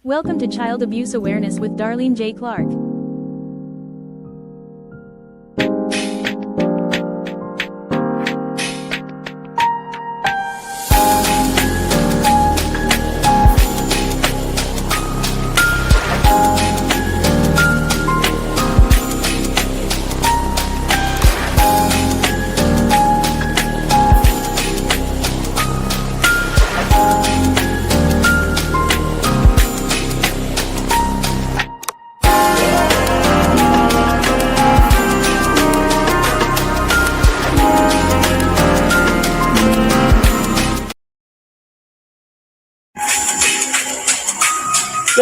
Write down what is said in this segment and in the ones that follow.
Welcome to Child Abuse Awareness with Darlene J. Clark.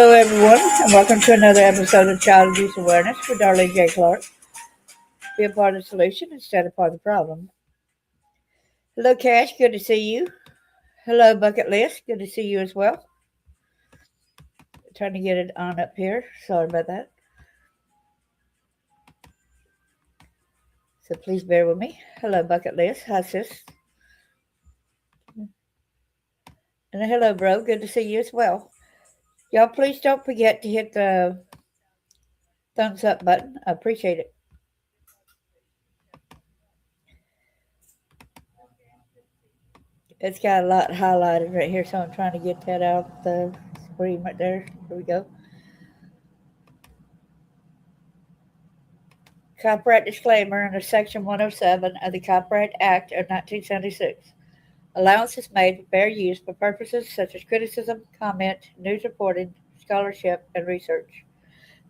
Hello, everyone, and welcome to another episode of Child Abuse Awareness with Darlene J. Clark. Be a part of the solution instead of part of the problem. Hello, Cash. Good to see you. Hello, Bucket List. Good to see you as well. Trying to get it on up here. Sorry about that. So please bear with me. Hello, Bucket List. Hi, sis. And hello, bro. Good to see you as well. Y'all, please don't forget to hit the thumbs up button. I appreciate it. It's got a lot highlighted right here, so I'm trying to get that out the screen right there. Here we go. Copyright disclaimer under Section 107 of the Copyright Act of 1976. Allowance is made for fair use for purposes such as criticism, comment, news reporting, scholarship, and research.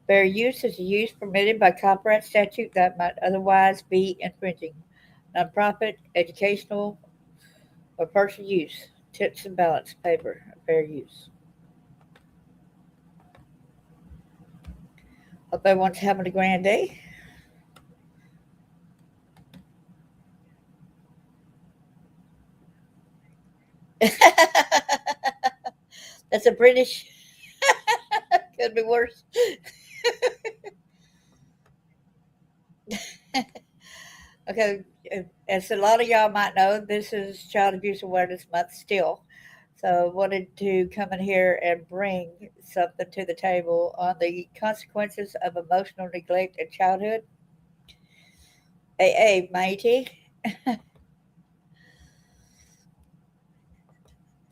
Fair use is a use permitted by copyright statute that might otherwise be infringing. Nonprofit, educational, or personal use. Tips and balance paper. Fair use. Hope everyone's having a grand day. That's a British. Could be worse. Okay, as a lot of y'all might know, this is Child Abuse Awareness Month still. So I wanted to come in here and bring something to the table on the consequences of emotional neglect in childhood. AA, matey.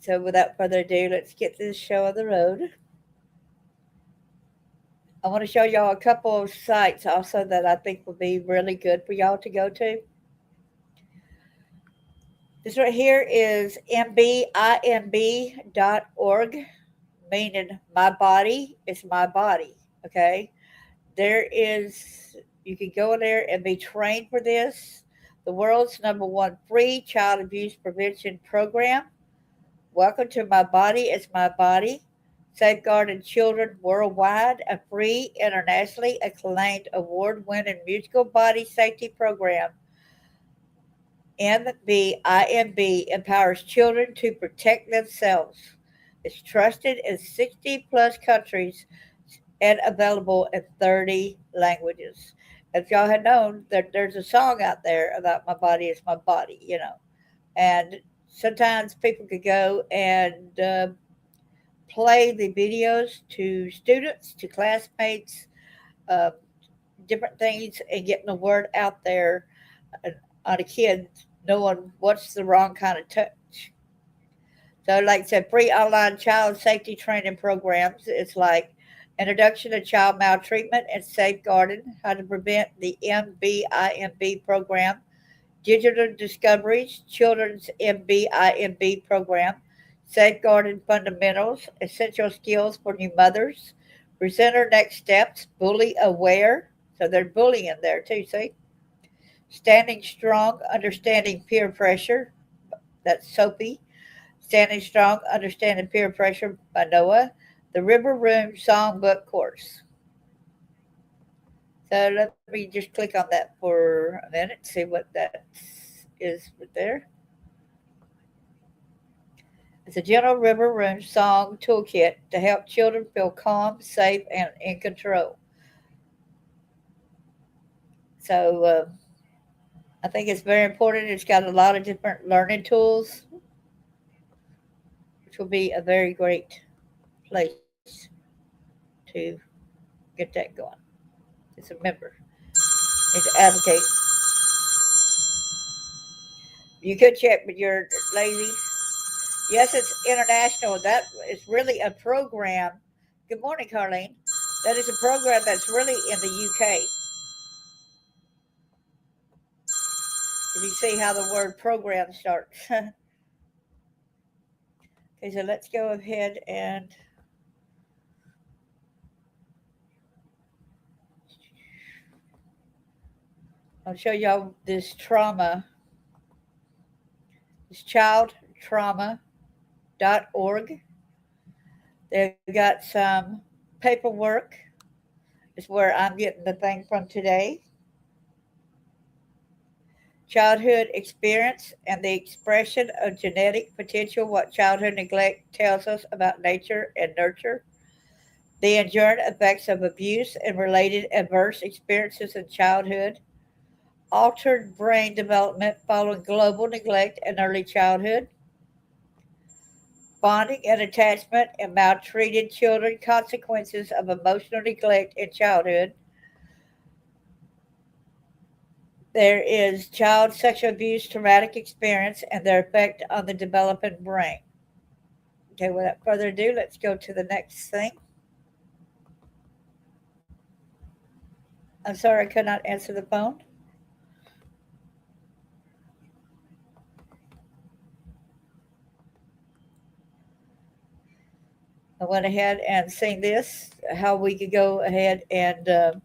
So without further ado, let's get this show on the road. I want to show y'all a couple of sites also that I think will be really good for y'all to go to. This right here is mbimb.org, meaning my body is my body. Okay. You can go in there and be trained for this. The world's number one free child abuse prevention program. Welcome to My Body is My Body. Safeguarding Children Worldwide, a free, internationally acclaimed, award winning musical body safety program. MBIMB empowers children to protect themselves. It's trusted in 60 plus countries and available in 30 languages. If y'all had known that there's a song out there about my body is my body. And sometimes people could go and play the videos to students, to classmates, uh, different things, and getting the word out there on a kid knowing what's the wrong kind of touch. So, like I said, free online child safety training programs. It's like introduction to child maltreatment and safeguarding, how to prevent the MBIMB program, digital discoveries, children's MBIMB program, safeguarding fundamentals, essential skills for new mothers, presenter next steps, bully aware. So there's bullying there too, see? Standing strong, understanding peer pressure. That's Soapy. Standing Strong, Understanding Peer Pressure by Noah. The River Room Songbook Course. So let me just click on that for a minute, see what that is right there. It's a Gentle River Room song toolkit to help children feel calm, safe, and in control. So I think it's very important. It's got a lot of different learning tools, which will be a very great place. to get that going. It's a member. Need to advocate. You could check, but you're lazy. Yes, it's international. That is really a program. Good morning, Carlene. That is a program that's really in the UK. If you see how the word program starts. Okay, so let's go ahead and I'll show y'all this trauma. It's childtrauma.org. They've got some paperwork. Is where I'm getting the thing from today. Childhood experience and the expression of genetic potential, what childhood neglect tells us about nature and nurture. The enduring effects of abuse and related adverse experiences in childhood. Altered brain development following global neglect in early childhood. Bonding and attachment in maltreated children, consequences of emotional neglect in childhood. There is child sexual abuse, traumatic experience, and their effect on the developing brain. Okay, without further ado, let's go to the next thing. I'm sorry I could not answer the phone. I went ahead and seen this, how we could go ahead and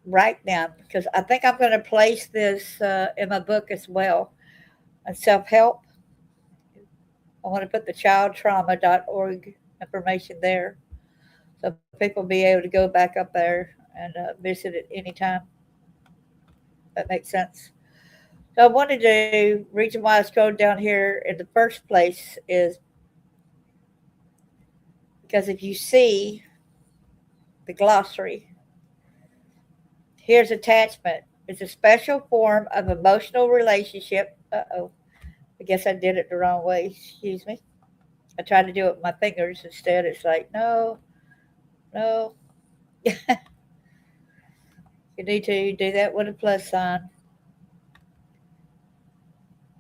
write them, because I think I'm going to place this in my book as well. Self help. I want to put the childtrauma.org information there so people be able to go back up there and visit it anytime. That makes sense. So I wanted to, reason why I scrolled down here in the first place is because if you see the glossary, here's attachment. It's a special form of emotional relationship. Uh-oh. I guess I did it the wrong way. Excuse me. I tried to do it with my fingers instead. It's like, no, no. You need to do that with a plus sign.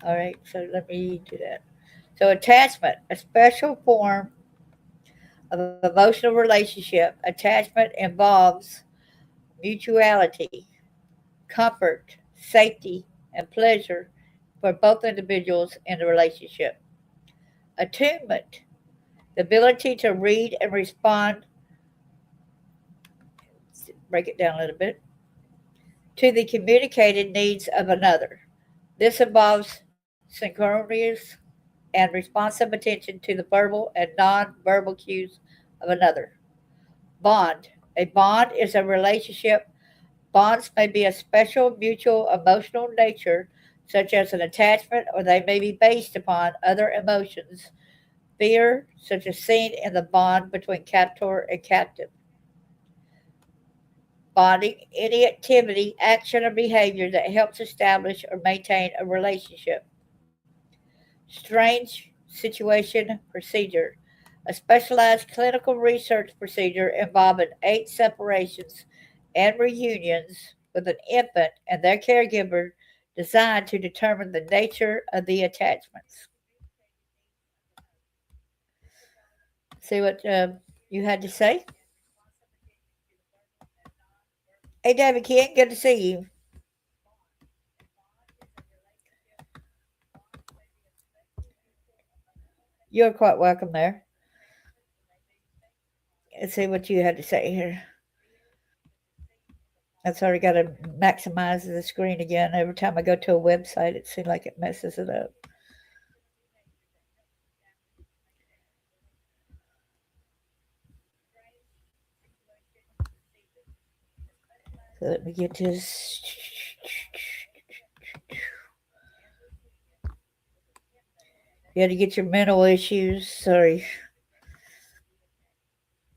All right, so let me do that. So attachment, a special form of emotional relationship. Attachment involves mutuality, comfort, safety, and pleasure for both individuals in the relationship. Attunement, the ability to read and respond, break it down a little bit, to the communicated needs of another. This involves synchronous and responsive attention to the verbal and non-verbal cues of another. Bond. A bond is a relationship. Bonds may be a special mutual emotional nature, such as an attachment, or they may be based upon other emotions. Fear, such as seen in the bond between captor and captive. Bonding, any activity, action, or behavior that helps establish or maintain a relationship. Strange situation procedure, a specialized clinical research procedure involving 8 separations and reunions with an infant and their caregiver designed to determine the nature of the attachments. See what you had to say? Hey, David King, good to see you. You're quite welcome there. Let's see what you had to say here. I've already got to maximize the screen again. Every time I go to a website, it seems like it messes it up. So let me get this. You had to get your mental issues. Sorry.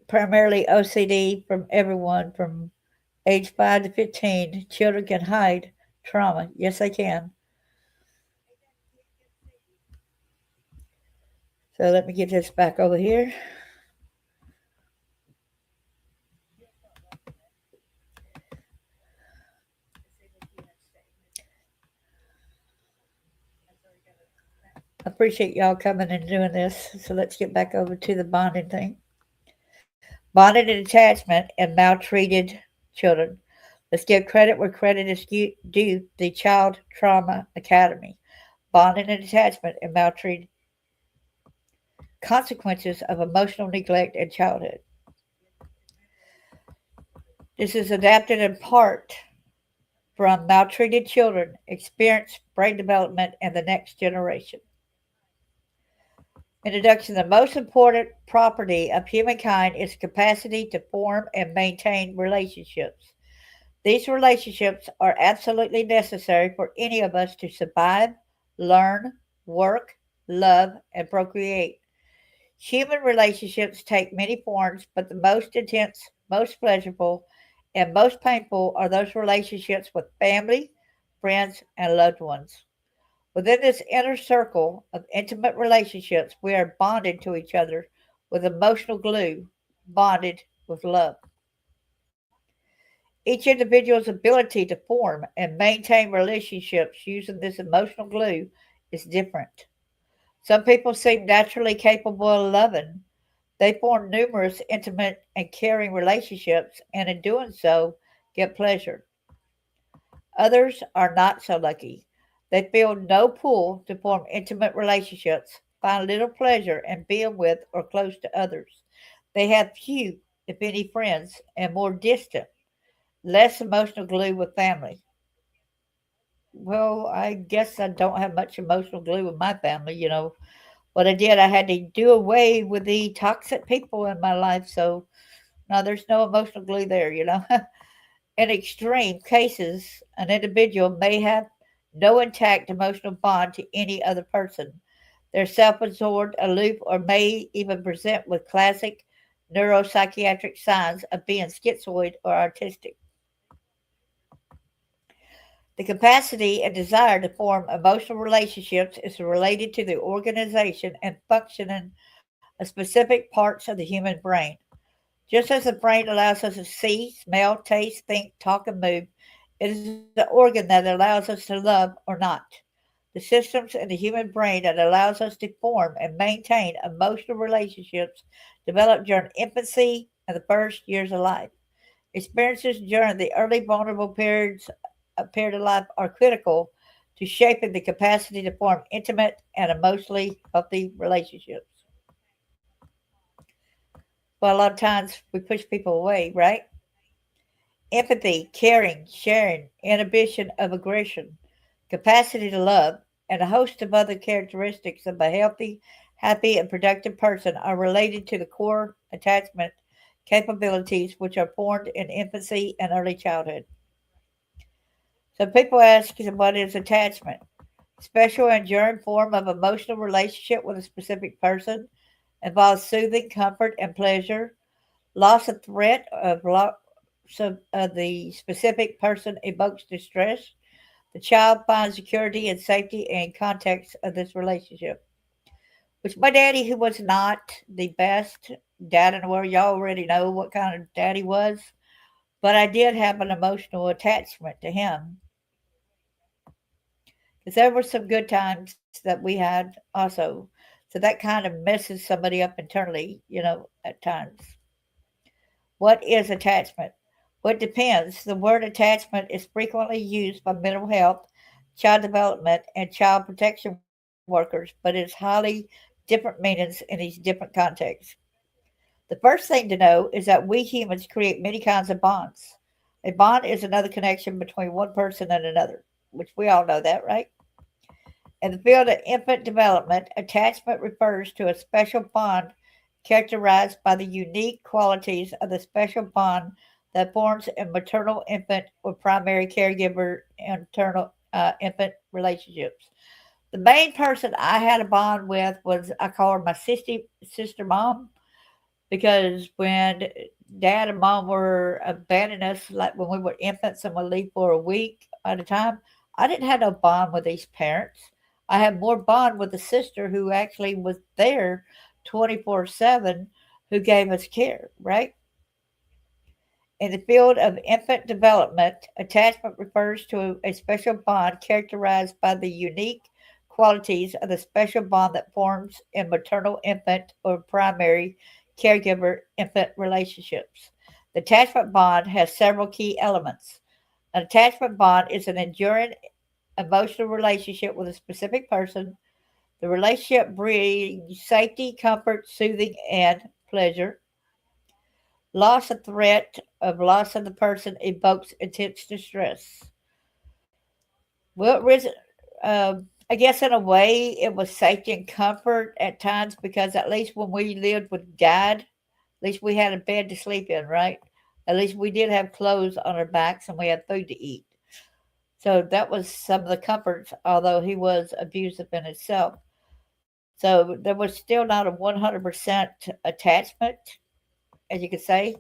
Primarily OCD from everyone from age 5 to 15. Children can hide trauma. Yes, they can. So let me get this back over here. I appreciate y'all coming and doing this. So let's get back over to the bonding thing. Bonded attachment and maltreated children. Let's give credit where credit is due. The Child Trauma Academy. Bonded and attachment and maltreated consequences of emotional neglect in childhood. This is adapted in part from maltreated children experience brain development in the next generation. Introduction. The most important property of humankind is capacity to form and maintain relationships. These relationships are absolutely necessary for any of us to survive, learn, work, love, and procreate. Human relationships take many forms, but the most intense, most pleasurable, and most painful are those relationships with family, friends, and loved ones. Within this inner circle of intimate relationships, we are bonded to each other with emotional glue, bonded with love. Each individual's ability to form and maintain relationships using this emotional glue is different. Some people seem naturally capable of loving. They form numerous intimate and caring relationships, and in doing so, get pleasure. Others are not so lucky. They feel no pull to form intimate relationships, find little pleasure in being with or close to others. They have few, if any, friends, and more distant, less emotional glue with family. Well, I guess I don't have much emotional glue with my family. What I did, I had to do away with the toxic people in my life. So, no, there's no emotional glue there. In extreme cases, an individual may have no intact emotional bond to any other person. They're self absorbed, aloof, or may even present with classic neuropsychiatric signs of being schizoid or autistic. The capacity and desire to form emotional relationships is related to the organization and functioning of specific parts of the human brain. Just as the brain allows us to see, smell, taste, think, talk, and move, it is the organ that allows us to love or not. The systems in the human brain that allows us to form and maintain emotional relationships develop during infancy and the first years of life. Experiences during the early vulnerable period of life are critical to shaping the capacity to form intimate and emotionally healthy relationships. Well, a lot of times we push people away, right? Empathy, caring, sharing, inhibition of aggression, capacity to love, and a host of other characteristics of a healthy, happy, and productive person are related to the core attachment capabilities which are formed in infancy and early childhood. So people ask, what is attachment? Special enduring form of emotional relationship with a specific person involves soothing, comfort, and pleasure. Loss of threat of loss of the specific person evokes distress. The child finds security and safety in context of this relationship. Which my daddy, who was not the best dad in the world, y'all already know what kind of dad he was, but I did have an emotional attachment to him because there were some good times that we had also. So that kind of messes somebody up internally, at times. What is attachment? Well, it depends. The word attachment is frequently used by mental health, child development, and child protection workers, but it's highly different meanings in these different contexts. The first thing to know is that we humans create many kinds of bonds. A bond is another connection between one person and another, which we all know that, right? In the field of infant development, attachment refers to a special bond characterized by the unique qualities of the special bond that forms in maternal infant or primary caregiver internal infant relationships. The main person I had a bond with was I call her my sister mom because when dad and mom were abandoning us, like when we were infants and would leave for a week at a time, I didn't have no bond with these parents. I had more bond with the sister who actually was there 24/7 who gave us care, right? In the field of infant development, attachment refers to a special bond characterized by the unique qualities of the special bond that forms in maternal infant or primary caregiver infant relationships. The attachment bond has several key elements. An attachment bond is an enduring emotional relationship with a specific person. The relationship brings safety, comfort, soothing, and pleasure. Loss of threat of loss of the person evokes intense distress. Well, I guess in a way it was safety and comfort at times because at least when we lived with Dad, at least we had a bed to sleep in, right? At least we did have clothes on our backs and we had food to eat. So that was some of the comforts, although he was abusive in itself. So there was still not a 100% attachment, as you could say.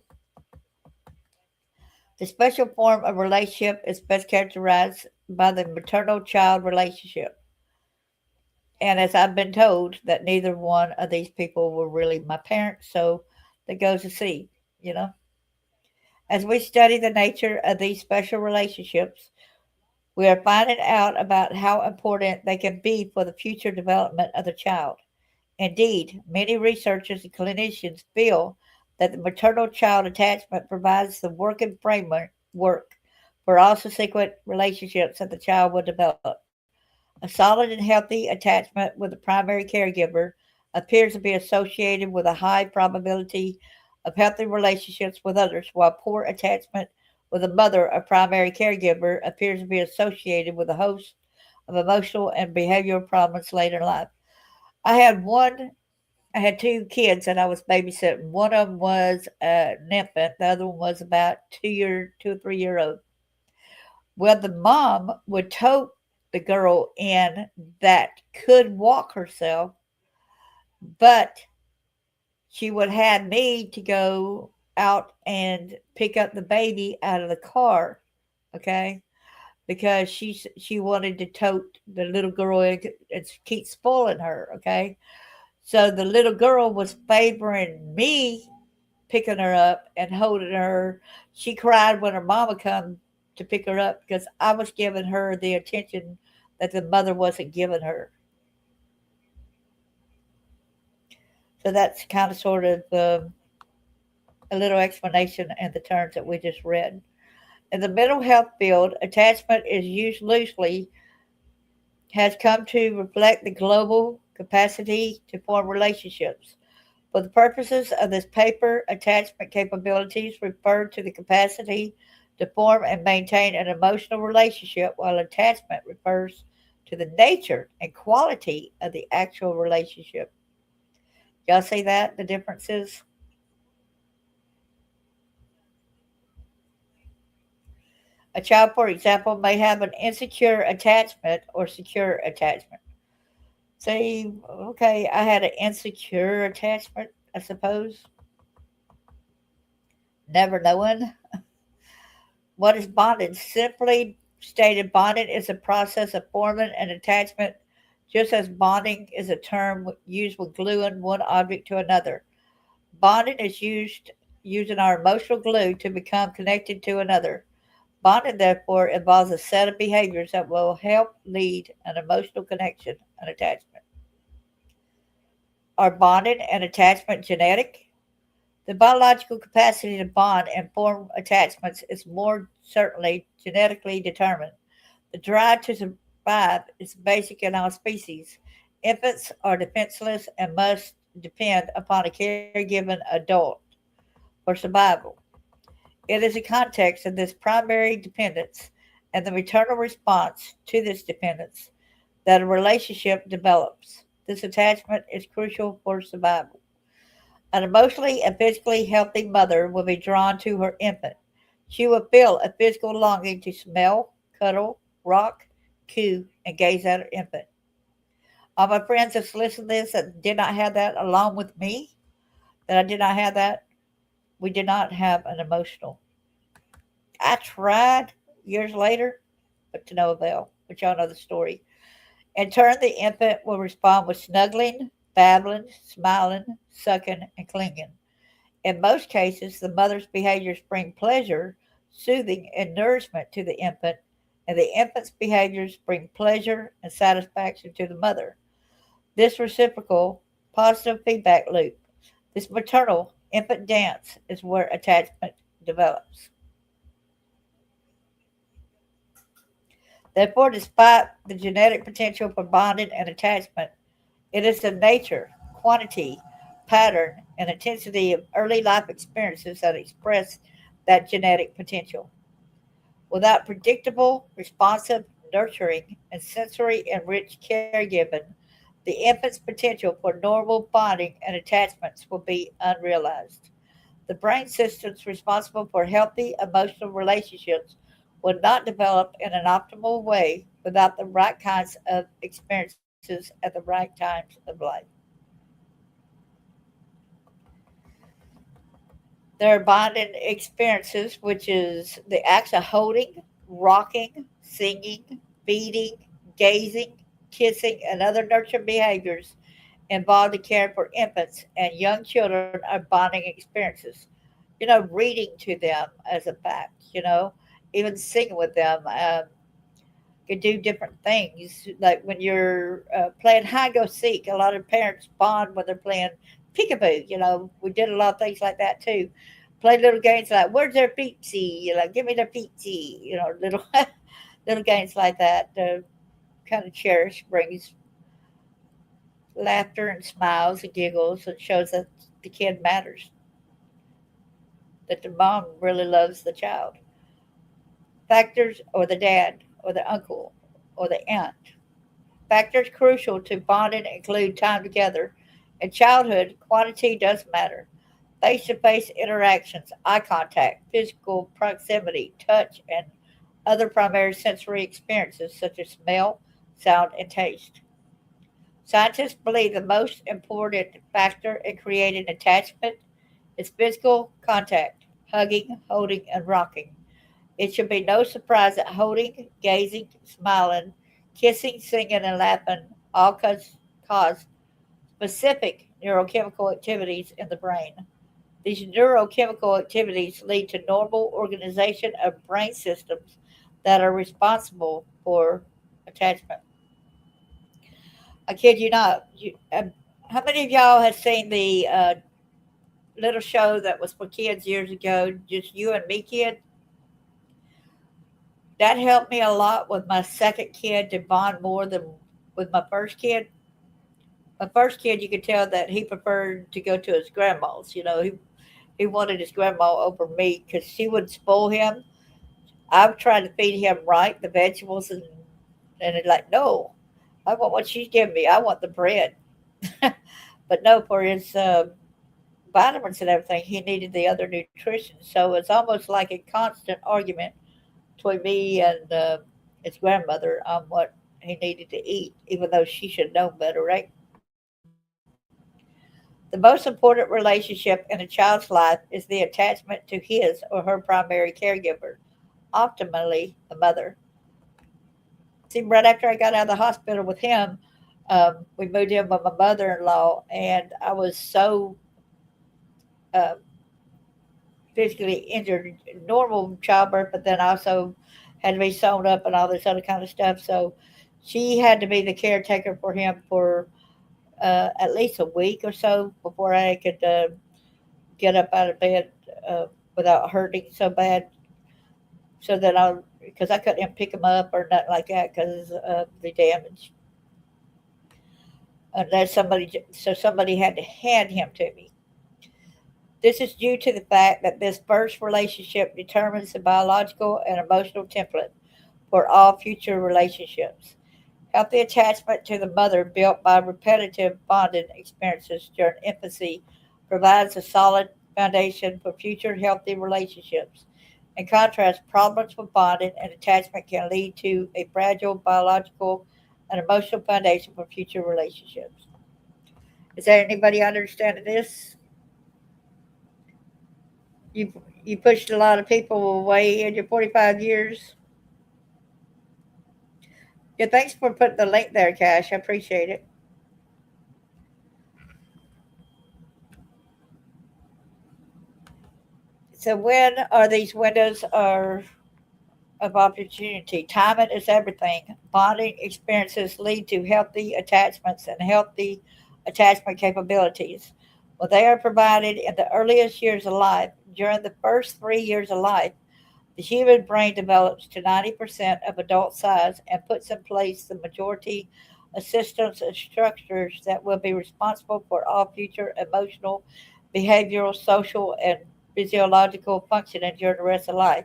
The special form of relationship is best characterized by the maternal child relationship. And as I've been told, that neither one of these people were really my parents, so that goes to see, you know. As we study the nature of these special relationships, we are finding out about how important they can be for the future development of the child. Indeed, many researchers and clinicians feel that the maternal child attachment provides the working framework for all subsequent relationships that the child will develop. A solid and healthy attachment with the primary caregiver appears to be associated with a high probability of healthy relationships with others, while poor attachment with a mother or primary caregiver appears to be associated with a host of emotional and behavioral problems later in life. I had one I had two kids that I was babysitting. One of them was an infant. The other one was about 2 or 3 year old. Well, the mom would tote the girl in that could walk herself, but she would have me to go out and pick up the baby out of the car, okay? Because she wanted to tote the little girl and keep spoiling her, okay? So the little girl was favoring me picking her up and holding her. She cried when her mama come to pick her up because I was giving her the attention that the mother wasn't giving her. So that's kind of sort of a little explanation in the terms that we just read. In the mental health field, attachment is used loosely, has come to reflect the global capacity to form relationships. For the purposes of this paper, attachment capabilities refer to the capacity to form and maintain an emotional relationship, while attachment refers to the nature and quality of the actual relationship. Y'all see that? The differences? A child, for example, may have an insecure attachment or secure attachment. See, okay, I had an insecure attachment, I suppose, never knowing. What is bondage? Simply stated, bonding is a process of forming an attachment, just as bonding is a term used when gluing one object to another. Bonding is used using our emotional glue to become connected to another. Bonding, therefore, involves a set of behaviors that will help lead an emotional connection and attachment. Are bonding and attachment genetic? The biological capacity to bond and form attachments is more certainly genetically determined. The drive to survive is basic in all species. Infants are defenseless and must depend upon a caregiving adult for survival. It is a context of this primary dependence and the maternal response to this dependence that a relationship develops. This attachment is crucial for survival. An emotionally and physically healthy mother will be drawn to her infant. She will feel a physical longing to smell, cuddle, rock, coo, and gaze at her infant. All my friends that's listened to this that did not have that along with me, that I did not have that, we did not have an emotional. I tried years later, but to no avail. But y'all know the story. In turn, the infant will respond with snuggling, babbling, smiling, sucking, and clinging. In most cases, the mother's behaviors bring pleasure, soothing, and nourishment to the infant, and the infant's behaviors bring pleasure and satisfaction to the mother. This reciprocal positive feedback loop, this maternal infant dance, is where attachment develops. Therefore, despite the genetic potential for bonding and attachment, it is the nature, quantity, pattern, and intensity of early life experiences that express that genetic potential. Without predictable, responsive, nurturing, and sensory enriched caregiving, the infant's potential for normal bonding and attachments will be unrealized. The brain systems responsible for healthy emotional relationships will not develop in an optimal way without the right kinds of experiences at the right times of life. There are bonding experiences, which is the acts of holding, rocking, singing, feeding, gazing, kissing, and other nurturing behaviors involved in caring for infants and young children are bonding experiences. Reading to them as a fact, even singing with them. You do different things. Like when you're playing hide go seek, a lot of parents bond when they're playing peekaboo. We did a lot of things like that too. Play little games like "Where's their peepsy?" Give me their peepsy. Little little games like that. Kind of cherish, brings laughter and smiles and giggles, and shows that the kid matters, that the mom really loves the child. Factors or the dad or the uncle or the aunt. Factors crucial to bonding include time together. In childhood, quantity does matter. Face to face interactions, eye contact, physical proximity, touch, and other primary sensory experiences such as smell, sound, and taste. Scientists believe the most important factor in creating attachment is physical contact, hugging, holding, and rocking. It should be no surprise that holding, gazing, smiling, kissing, singing, and laughing all cause specific neurochemical activities in the brain. These neurochemical activities lead to normal organization of brain systems that are responsible for attachment. I kid you not. How many of y'all have seen the little show that was for kids years ago, Just You and Me Kid? That helped me a lot with my second kid to bond more than with my first kid. My first kid, you could tell that he preferred to go to his grandma's. He wanted his grandma over me because she would spoil him. I'm trying to feed him right, the vegetables, and it's like, no, I want what she's giving me. I want the bread. But no, for his vitamins and everything, he needed the other nutrition. So it's almost like a constant argument between me and his grandmother on what he needed to eat, even though she should know better, right? The most important relationship in a child's life is the attachment to his or her primary caregiver, optimally the mother. See, right after I got out of the hospital with him, we moved in with my mother in law, and I was so uh, physically injured, normal childbirth, but then also had to be sewn up and all this other kind of stuff. So she had to be the caretaker for him for at least a week or so before I could get up out of bed uh, without hurting so bad. So that because I couldn't pick him up or nothing like that because of the damage. Unless somebody had to hand him to me. This is due to the fact that this first relationship determines the biological and emotional template for all future relationships. Healthy attachment to the mother, built by repetitive bonding experiences during infancy, provides a solid foundation for future healthy relationships. In contrast, problems with bonding and attachment can lead to a fragile biological and emotional foundation for future relationships. Is there anybody understanding this? You pushed a lot of people away in your 45 years. Yeah, thanks for putting the link there, Cash. I appreciate it. So when are these windows are of opportunity. Timing is everything. Bonding experiences lead to healthy attachments and healthy attachment capabilities. Well, they are provided in the earliest years of life. During the first 3 years of life, the human brain develops to 90% of adult size and puts in place the majority of systems and structures that will be responsible for all future emotional, behavioral, social, and physiological functioning during the rest of life.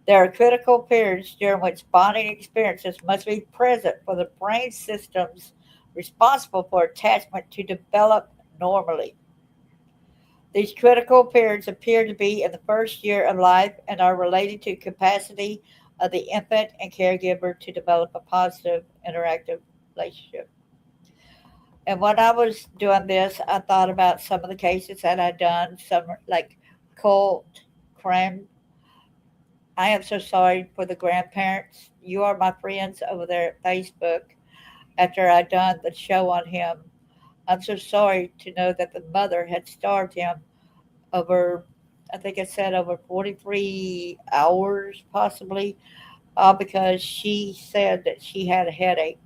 There are critical periods during which bonding experiences must be present for the brain systems responsible for attachment to develop normally. These critical periods appear to be in the first year of life and are related to capacity of the infant and caregiver to develop a positive interactive relationship. And when I was doing this, I thought about some of the cases that I'd done, some like Colt, Cram. I am so sorry for the grandparents. You are my friends over there at Facebook after I'd done the show on him. I'm so sorry to know that the mother had starved him over, I think I said over 43 hours, possibly, because she said that she had a headache.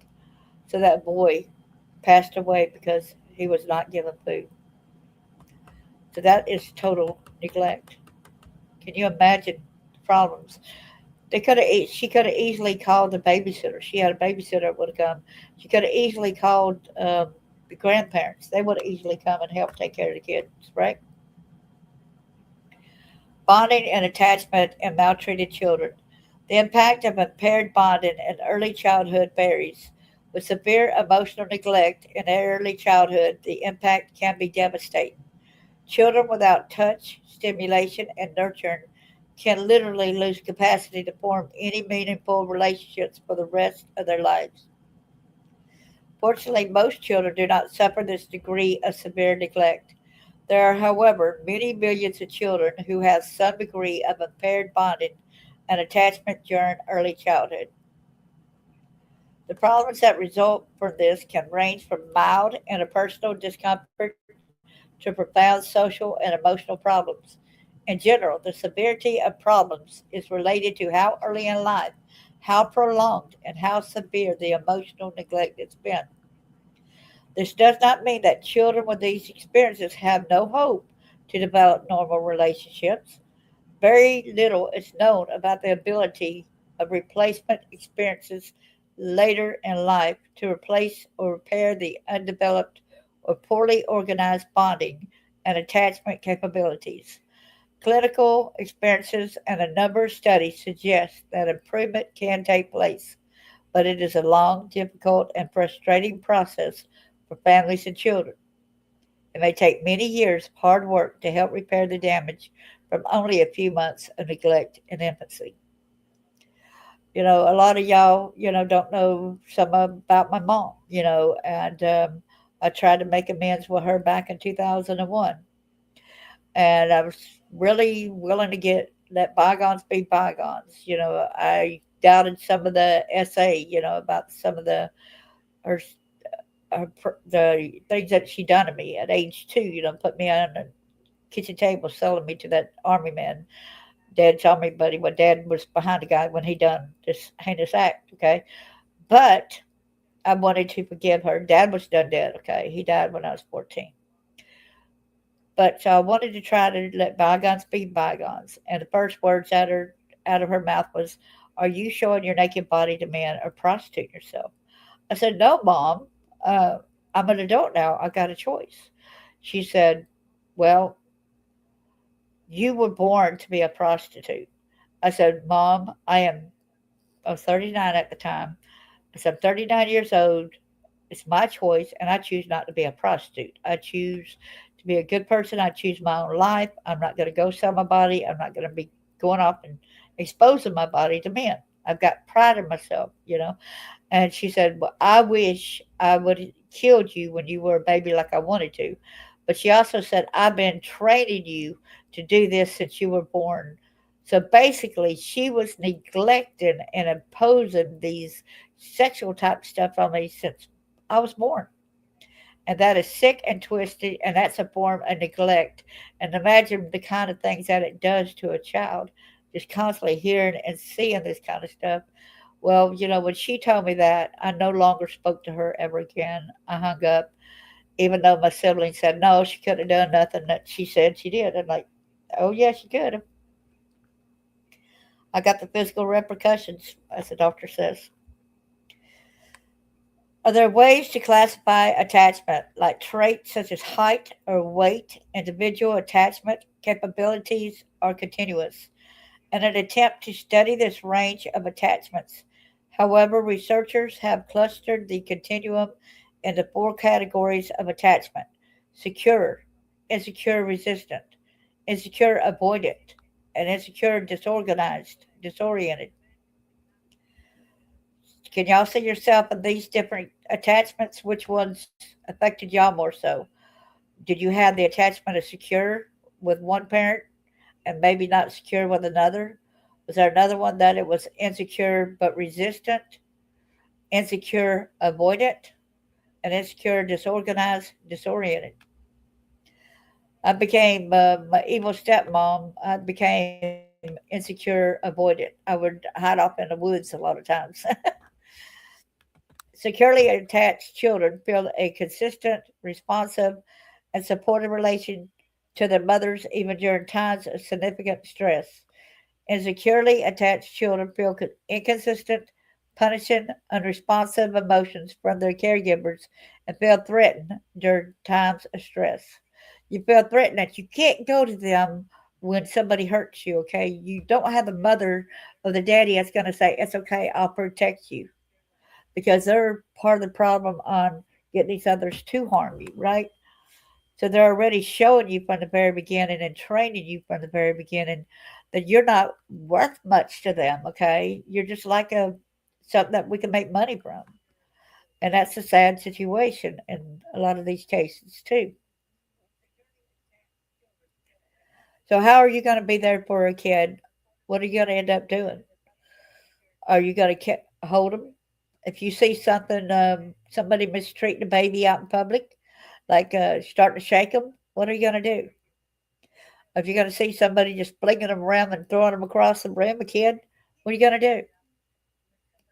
So that boy passed away because he was not given food. So that is total neglect. Can you imagine the problems? She could have easily called a babysitter. She had a babysitter that would have come. She could have easily called the grandparents. They would have easily come and helped take care of the kids, right? Bonding and attachment in maltreated children. The impact of impaired bonding in early childhood varies. With severe emotional neglect in early childhood, the impact can be devastating. Children without touch, stimulation, and nurturing can literally lose capacity to form any meaningful relationships for the rest of their lives. Fortunately, most children do not suffer this degree of severe neglect. There are, however, many millions of children who have some degree of impaired bonding and attachment during early childhood. The problems that result from this can range from mild interpersonal discomfort to profound social and emotional problems. In general, the severity of problems is related to how early in life, how prolonged, and how severe the emotional neglect has been. This does not mean that children with these experiences have no hope to develop normal relationships. Very little is known about the ability of replacement experiences later in life to replace or repair the undeveloped or poorly organized bonding and attachment capabilities. Clinical experiences and a number of studies suggest that improvement can take place, but it is a long, difficult, and frustrating process for families and children. It may take many years of hard work to help repair the damage from only a few months of neglect in infancy. A lot of y'all, don't know some about my mom, and I tried to make amends with her back in 2001. And I was really willing to let bygones be bygones. I doubted some of the essay, about some of her the things that she done to me at age 2. Put me on the kitchen table, selling me to that army man, dad's army buddy. When dad was behind the guy when he done this heinous act. Okay, but I wanted to forgive her. Dad was done dead. Okay, he died when I was 14. But so I wanted to try to let bygones be bygones. And the first words out of her mouth was, "Are you showing your naked body to men or prostituting yourself?" I said, "No, Mom. Uh, I'm an adult now. I got a choice." She said, "Well, you were born to be a prostitute." I said, "Mom, I was 39 at the time. I said, I'm 39 years old. It's my choice, and I choose not to be a prostitute. I choose to be a good person. I choose my own life. I'm not going to go sell my body. I'm not going to be going off and exposing my body to men. I've got pride in myself. And she said, "Well, I wish I would have killed you when you were a baby like I wanted to." But she also said, "I've been training you to do this since you were born." So basically, she was neglecting and imposing these sexual type stuff on me since I was born. And that is sick and twisted, and that's a form of neglect. And imagine the kind of things that it does to a child. just constantly hearing and seeing this kind of stuff. Well, when she told me that, I no longer spoke to her ever again. I hung up, even though my siblings said no, she couldn't have done nothing that she said she did. I'm like, oh yeah, she could have. I got the physical repercussions, as the doctor says. Are there ways to classify attachment, like traits such as height or weight, individual attachment capabilities, or continuous, in an attempt to study this range of attachments? However, researchers have clustered the continuum into four categories of attachment: secure, insecure resistant, insecure avoidant, and insecure disorganized, disoriented. Can y'all see yourself in these different attachments? Which ones affected y'all more so? Did you have the attachment of secure with one parent and maybe not secure with another? Was there another one that it was insecure but resistant, insecure avoidant, and insecure disorganized, disoriented? I became my evil stepmom. I became insecure avoidant. I would hide off in the woods a lot of times. Securely attached children feel a consistent, responsive, and supportive relation to their mothers even during times of significant stress. Insecurely attached children feel inconsistent, punishing, unresponsive emotions from their caregivers and feel threatened during times of stress. You feel threatened that you can't go to them when somebody hurts you, okay? You don't have the mother or the daddy that's going to say, it's okay, I'll protect you, because they're part of the problem on getting these others to harm you, right? So they're already showing you from the very beginning and training you from the very beginning that you're not worth much to them, okay? You're just like a something that we can make money from. And that's a sad situation in a lot of these cases too. So how are you going to be there for a kid? What are you going to end up doing? Are you going to hold them? If you see something, somebody mistreating a baby out in public, like starting to shake them, what are you going to do? If you're going to see somebody just flinging them around and throwing them across the room, a kid, what are you going to do?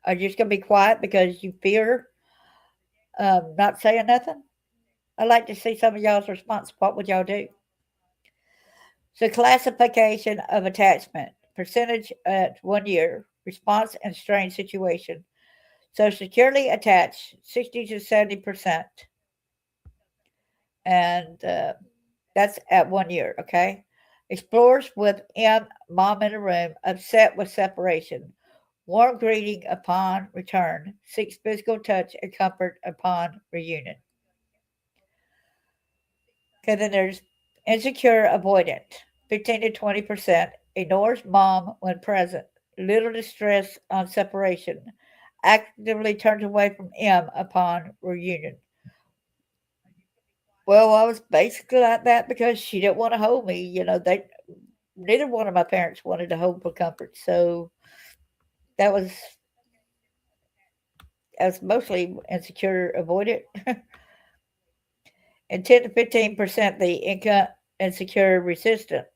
Are you just going to be quiet because you fear not saying nothing? I'd like to see some of y'all's response. What would y'all do? So, classification of attachment percentage at 1 year, response and strain situation. So, securely attached, 60 to 70%. And that's at 1 year, okay? Explores with M, mom in a room, upset with separation. Warm greeting upon return. Seeks physical touch and comfort upon reunion. Okay, then there's insecure avoidant. 15 to 20%. Ignores mom when present. Little distress on separation. Actively turns away from M upon reunion. Well, I was basically like that because she didn't want to hold me. They neither one of my parents wanted to hold for comfort, so that was I was mostly insecure avoidant, and 10 to 15% the income insecure resistant.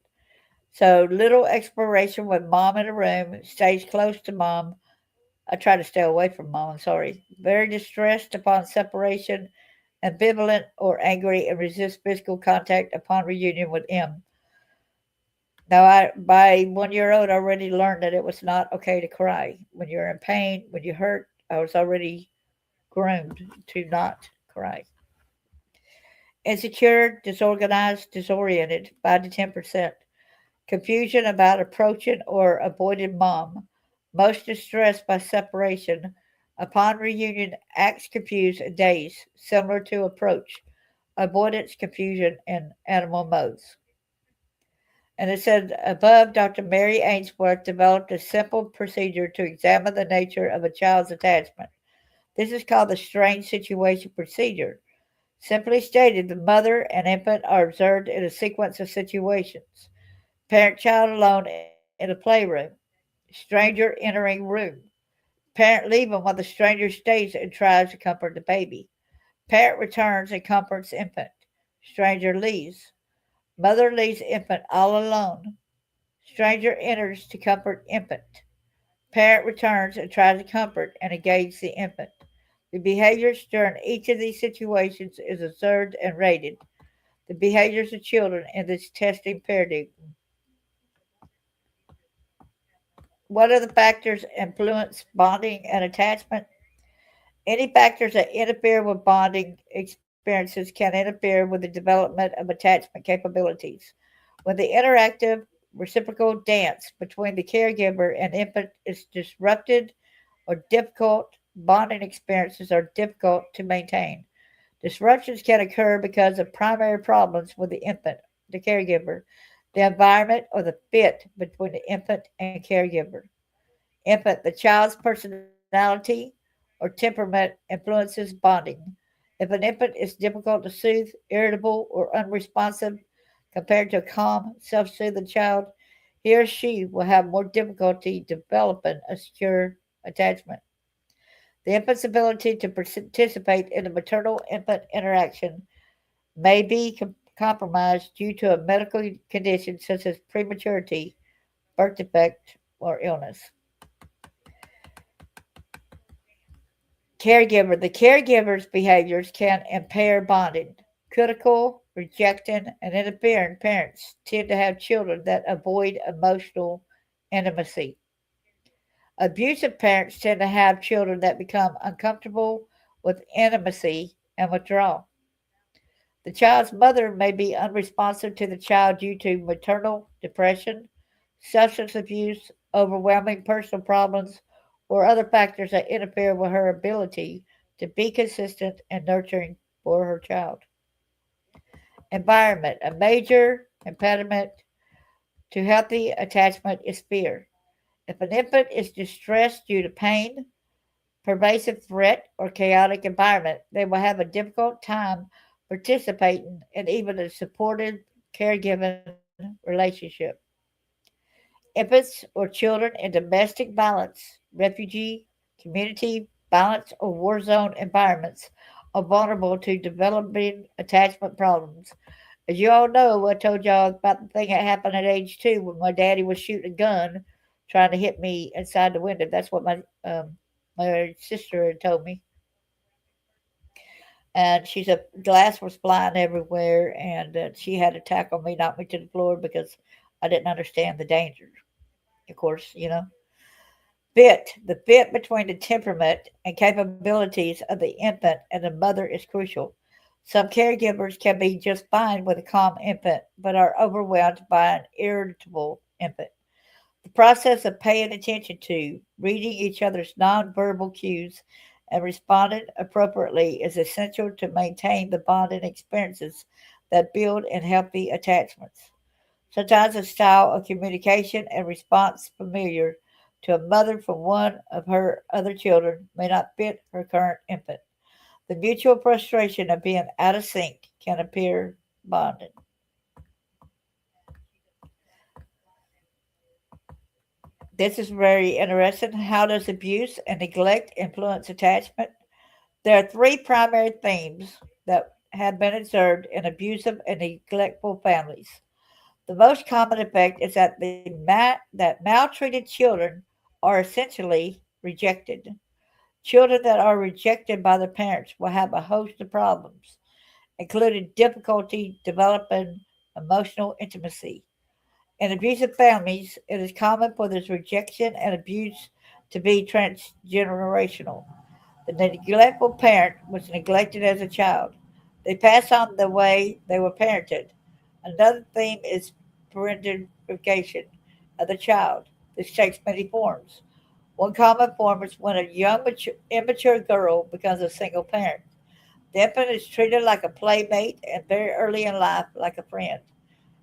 So little exploration with mom in a room, stays close to mom. I try to stay away from mom. I'm sorry. Very distressed upon separation, ambivalent or angry, and resist physical contact upon reunion with M. Now, by 1 year old, I already learned that it was not okay to cry. When you're in pain, when you hurt, I was already groomed to not cry. Insecure, disorganized, disoriented, 5 to 10%. Confusion about approaching or avoiding mom. Most distressed by separation. Upon reunion, acts confused and dazed, similar to approach. Avoidance, confusion, and animal modes. And it said above, Dr. Mary Ainsworth developed a simple procedure to examine the nature of a child's attachment. This is called the strange situation procedure. Simply stated, the mother and infant are observed in a sequence of situations: parent child alone in a playroom, stranger entering room, parent leaving while the stranger stays and tries to comfort the baby, parent returns and comforts infant, stranger leaves, mother leaves infant all alone, Stranger enters to comfort infant. Parent returns and tries to comfort and engage the infant. The behaviors during each of these situations is observed and rated. The behaviors of children in this testing paradigm. What are the factors influence bonding and attachment? Any factors that interfere with bonding experiences can interfere with the development of attachment capabilities. When the interactive reciprocal dance between the caregiver and infant is disrupted or difficult, bonding experiences are difficult to maintain. Disruptions can occur because of primary problems with the infant, the caregiver, the environment, or the fit between the infant and caregiver. Infant, the child's personality or temperament influences bonding. If an infant is difficult to soothe, irritable, or unresponsive compared to a calm, self soothing child, he or she will have more difficulty developing a secure attachment. The infant's ability to participate in the maternal infant interaction may be compromised due to a medical condition such as prematurity, birth defect, or illness. Caregiver. The caregiver's behaviors can impair bonding. Critical, rejecting, and interfering parents tend to have children that avoid emotional intimacy. Abusive parents tend to have children that become uncomfortable with intimacy and withdraw. The child's mother may be unresponsive to the child due to maternal depression, substance abuse, overwhelming personal problems, or other factors that interfere with her ability to be consistent and nurturing for her child. Environment. A major impediment to healthy attachment is fear. If an infant is distressed due to pain, pervasive threat, or chaotic environment, they will have a difficult time participating in even a supportive caregiving relationship. Infants or children in domestic violence, refugee, community violence, or war zone environments are vulnerable to developing attachment problems. As you all know, I told y'all about the thing that happened at age 2 when my daddy was shooting a gun trying to hit me inside the window. That's what my sister had told me. And she said glass was flying everywhere, and she had to tackle me, knock me to the floor because I didn't understand the danger. Of course, fit. The fit between the temperament and capabilities of the infant and the mother is crucial. Some caregivers can be just fine with a calm infant, but are overwhelmed by an irritable infant. The process of paying attention to, reading each other's nonverbal cues, and responding appropriately is essential to maintain the bonding experiences that build in healthy attachments. Sometimes a style of communication and response familiar to a mother from one of her other children may not fit her current infant. The mutual frustration of being out of sync can appear bonding. This is very interesting. How does abuse and neglect influence attachment? There are three primary themes that have been observed in abusive and neglectful families. The most common effect is that maltreated children are essentially rejected. Children that are rejected by their parents will have a host of problems, including difficulty developing emotional intimacy. In abusive families, it is common for this rejection and abuse to be transgenerational. The neglectful parent was neglected as a child. They pass on the way they were parented. Another theme is parentification of the child. This takes many forms. One common form is when a young, immature girl becomes a single parent. The infant is treated like a playmate and very early in life like a friend.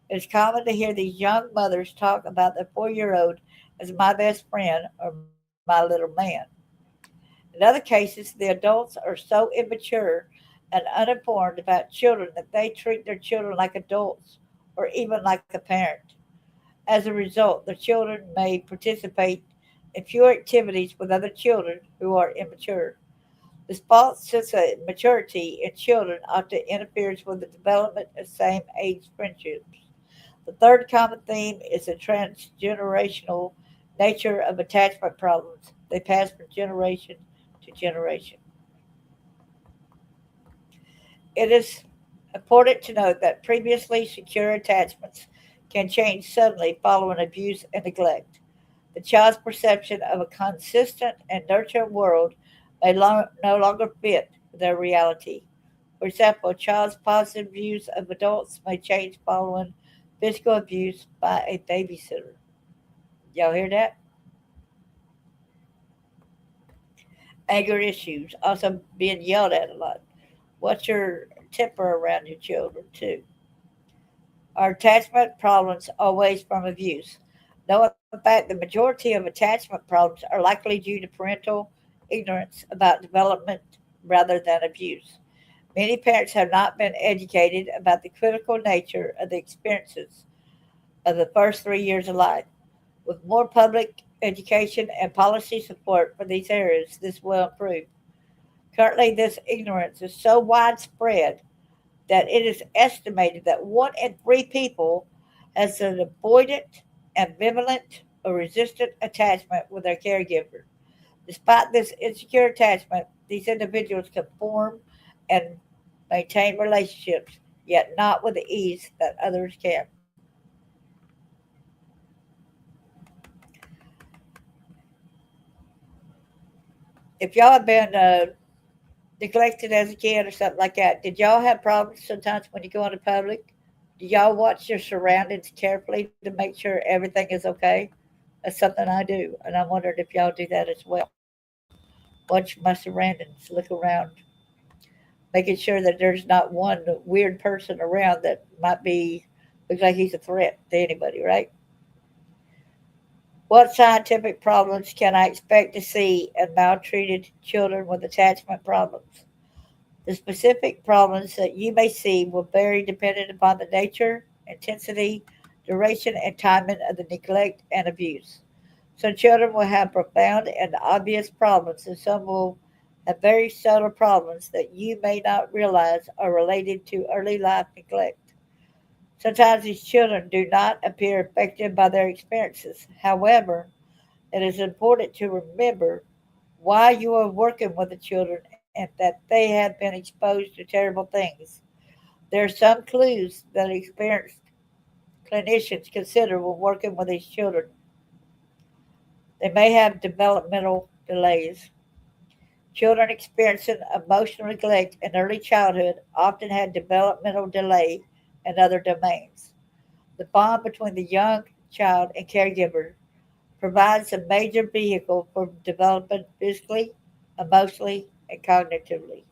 It is common to hear these young mothers talk about their 4-year-old as my best friend or my little man. In other cases, the adults are so immature and uninformed about children that they treat their children like adults or even like a parent. As a result, the children may participate in fewer activities with other children who are immature. This false sense of maturity in children often interferes with the development of same age friendships. The third common theme is the transgenerational nature of attachment problems. They pass from generation to generation. It is important to note that previously secure attachments can change suddenly following abuse and neglect. The child's perception of a consistent and nurturing world may no longer fit their reality. For example, a child's positive views of adults may change following physical abuse by a babysitter. Y'all hear that? Anger issues, also being yelled at a lot. What's your temper around your children, too? Are attachment problems always from abuse? No, in fact, the majority of attachment problems are likely due to parental ignorance about development rather than abuse. Many parents have not been educated about the critical nature of the experiences of the first 3 years of life. With more public education and policy support for these areas, this will improve. Currently, this ignorance is so widespread that it is estimated that 1 in 3 people has an avoidant, ambivalent, or resistant attachment with their caregiver. Despite this insecure attachment, these individuals can form and maintain relationships, yet not with the ease that others can. If y'all have been neglected as a kid or something like that, did y'all have problems sometimes when you go into public? Do y'all watch your surroundings carefully to make sure everything is okay? That's something I do, and I'm wondering if y'all do that as well. Watch my surroundings, look around, making sure that there's not one weird person around that might be looks like he's a threat to anybody, right? What scientific problems can I expect to see in maltreated children with attachment problems? The specific problems that you may see will vary depending upon the nature, intensity, duration, and timing of the neglect and abuse. Some children will have profound and obvious problems, and some will have very subtle problems that you may not realize are related to early life neglect. Sometimes these children do not appear affected by their experiences. However, it is important to remember why you are working with the children and that they have been exposed to terrible things. There are some clues that experienced clinicians consider when working with these children. They may have developmental delays. Children experiencing emotional neglect in early childhood often had developmental delay in other domains. The bond between the young child and caregiver provides a major vehicle for development physically, emotionally, and cognitively.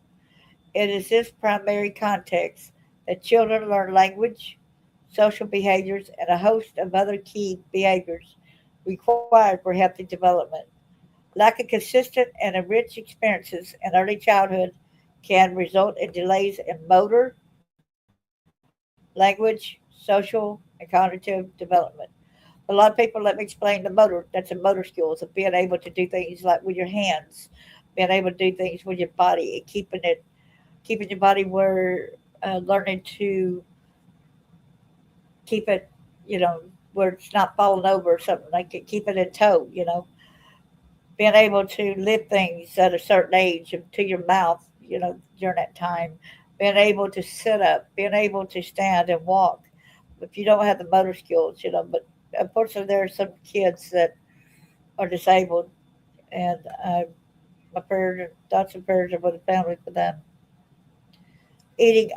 It is this primary context that children learn language, social behaviors, and a host of other key behaviors required for healthy development. Lack of consistent and enriched experiences in early childhood can result in delays in motor, language, social, and cognitive development. A lot of people let me explain the motor. That's the motor skills of being able to do things like with your hands, being able to do things with your body, and keeping your body where learning to keep it, you know, where it's not falling over or something like it, keep it in tow. Being able to lift things at a certain age to your mouth, during that time. Being able to sit up, being able to stand and walk. If you don't have the motor skills, but unfortunately there are some kids that are disabled, and my prayers, thoughts and prayers are with the family for them.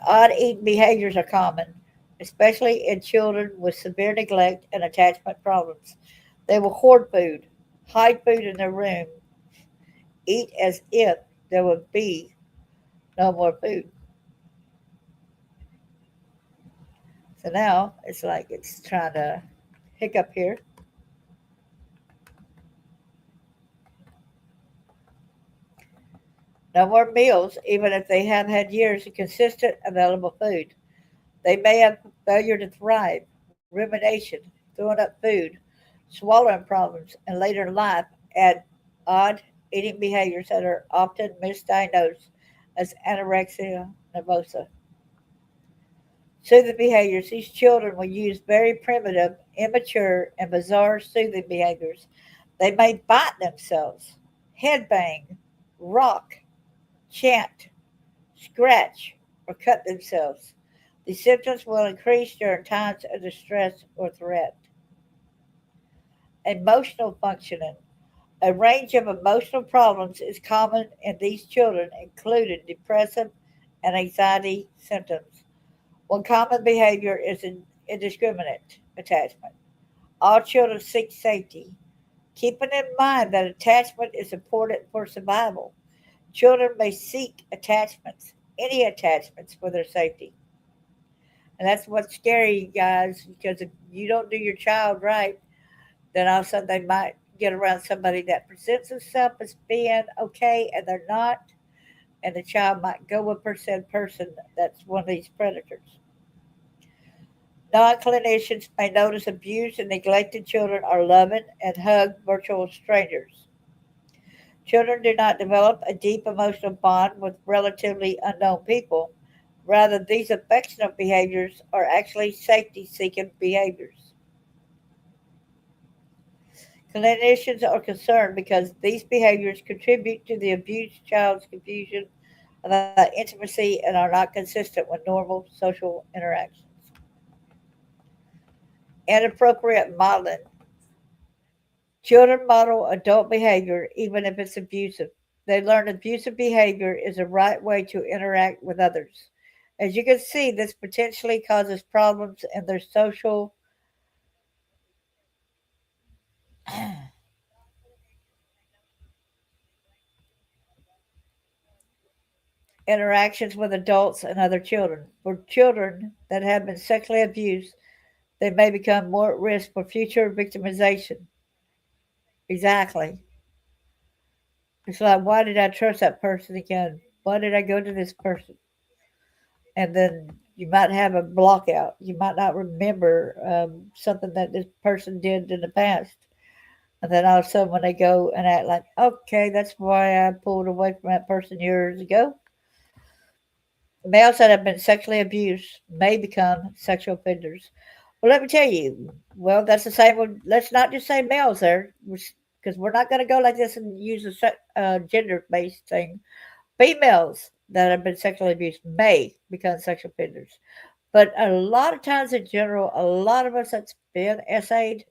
Odd eating behaviors are common, especially in children with severe neglect and attachment problems. They will hoard food, hide food in their room, eat as if there would be no more food. So now it's like it's trying to hiccup here. No more meals, even if they have had years of consistent available food. They may have failure to thrive, rumination, throwing up food, swallowing problems, and later in life add odd eating behaviors that are often misdiagnosed as anorexia nervosa. Soothing behaviors. These children will use very primitive, immature, and bizarre soothing behaviors. They may bite themselves, headbang, rock, chant, scratch, or cut themselves. The symptoms will increase during times of distress or threat. Emotional functioning. A range of emotional problems is common in these children, including depressive and anxiety symptoms. One common behavior is indiscriminate attachment. All children seek safety, keeping in mind that attachment is important for survival. Children may seek attachments, any attachments, for their safety. And that's what's scary, you guys, because if you don't do your child right, then all of a sudden they might get around somebody that presents themselves as being okay and they're not, and the child might go with said person that's one of these predators. Non clinicians may notice abused and neglected children are loving and hug virtual strangers. Children do not develop a deep emotional bond with relatively unknown people. Rather, these affectionate behaviors are actually safety seeking behaviors. Clinicians are concerned because these behaviors contribute to the abused child's confusion about intimacy and are not consistent with normal social interactions. Inappropriate modeling. Children model adult behavior even if it's abusive. They learn abusive behavior is the right way to interact with others. As you can see, this potentially causes problems in their social interactions with adults and other children. For children that have been sexually abused, they may become more at risk for future victimization. Exactly. It's like, why did I trust that person again? Why did I go to this person? And then you might have a block out. You might not remember something that this person did in the past. And then all of a sudden, when they go and act like, okay, that's why I pulled away from that person years ago. Males that have been sexually abused may become sexual offenders. Well, let me tell you, well, that's the same with, let's not just say males there, because we're not going to go like this and use a gender based thing. Females that have been sexually abused may become sexual offenders. But a lot of times in general, a lot of us that's been SA'd,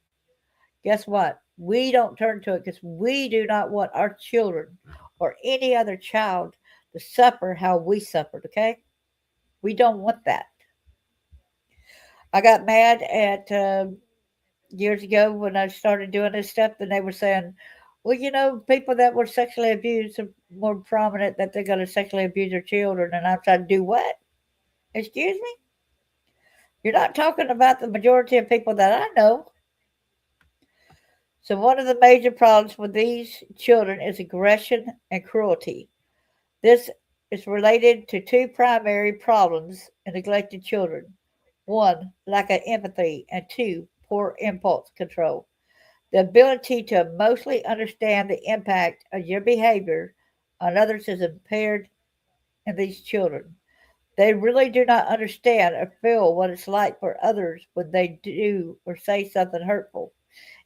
guess what? We don't turn to it because we do not want our children or any other child to suffer how we suffered, okay? We don't want that. I got mad at years ago when I started doing this stuff, and they were saying, well, people that were sexually abused are more prominent that they're going to sexually abuse their children. And I'm trying to do what? Excuse me? You're not talking about the majority of people that I know. So, one of the major problems with these children is aggression and cruelty. This is related to two primary problems in neglected children: one, lack of empathy, and two, poor impulse control. The ability to emotionally understand the impact of your behavior on others is impaired in these children. They really do not understand or feel what it's like for others when they do or say something hurtful.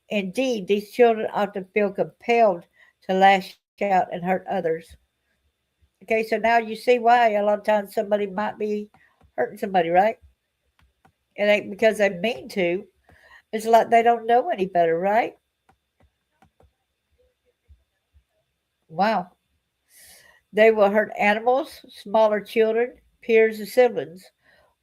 Indeed, these children often feel compelled to lash out and hurt others. Okay, so now you see why a lot of times somebody might be hurting somebody, right? It ain't because they mean to. It's like they don't know any better, right? Wow. They will hurt animals, smaller children, peers, and siblings.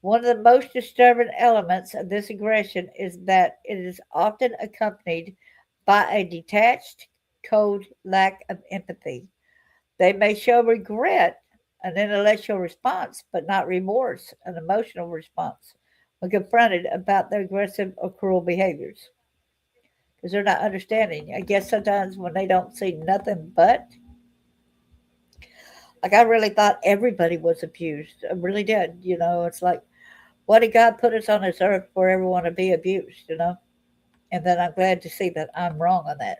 One of the most disturbing elements of this aggression is that it is often accompanied by a detached, cold lack of empathy. They may show regret, an intellectual response, but not remorse, an emotional response, when confronted about their aggressive or cruel behaviors. Because they're not understanding. I guess sometimes when they don't see nothing but, like I really thought everybody was abused. I really did. It's like, why did God put us on this earth for everyone to be abused? And then I'm glad to see that I'm wrong on that.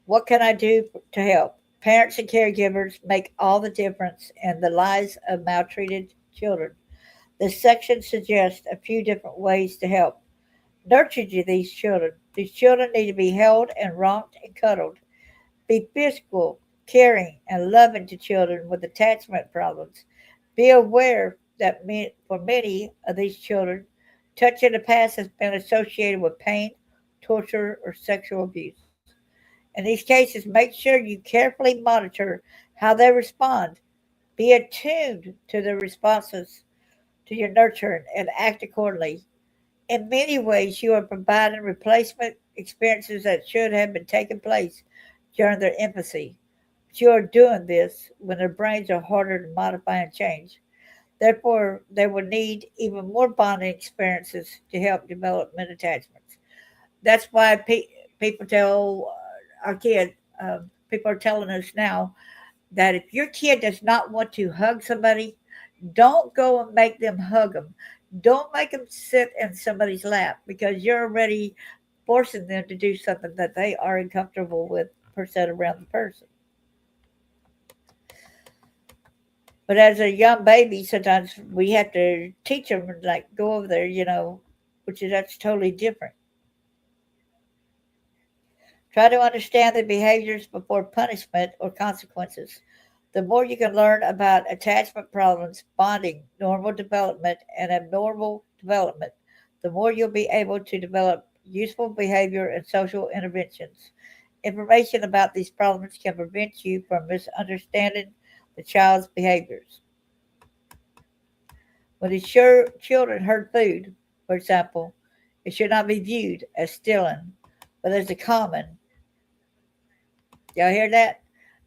What can I do to help? Parents and caregivers make all the difference in the lives of maltreated children. This section suggests a few different ways to help nurture these children. These children need to be held and rocked and cuddled. Be physical, caring, and loving to children with attachment problems. Be aware that for many of these children, touch in the past has been associated with pain, torture, or sexual abuse. In these cases, make sure you carefully monitor how they respond. Be attuned to their responses to your nurturing and act accordingly. In many ways, you are providing replacement experiences that should have been taking place during their infancy. But you are doing this when their brains are harder to modify and change. Therefore, they will need even more bonding experiences to help development attachments. That's why people tell our kid, people are telling us now that if your kid does not want to hug somebody, don't go and make them hug them. Don't make them sit in somebody's lap because you're already forcing them to do something that they are uncomfortable with per se around the person. But as a young baby, sometimes we have to teach them, like, go over there, which is that's totally different. Try to understand the behaviors before punishment or consequences. The more you can learn about attachment problems, bonding, normal development, and abnormal development, the more you'll be able to develop useful behavior and social interventions. Information about these problems can prevent you from misunderstanding the child's behaviors. When the children hurt food, for example, it should not be viewed as stealing, but as a common, y'all hear that?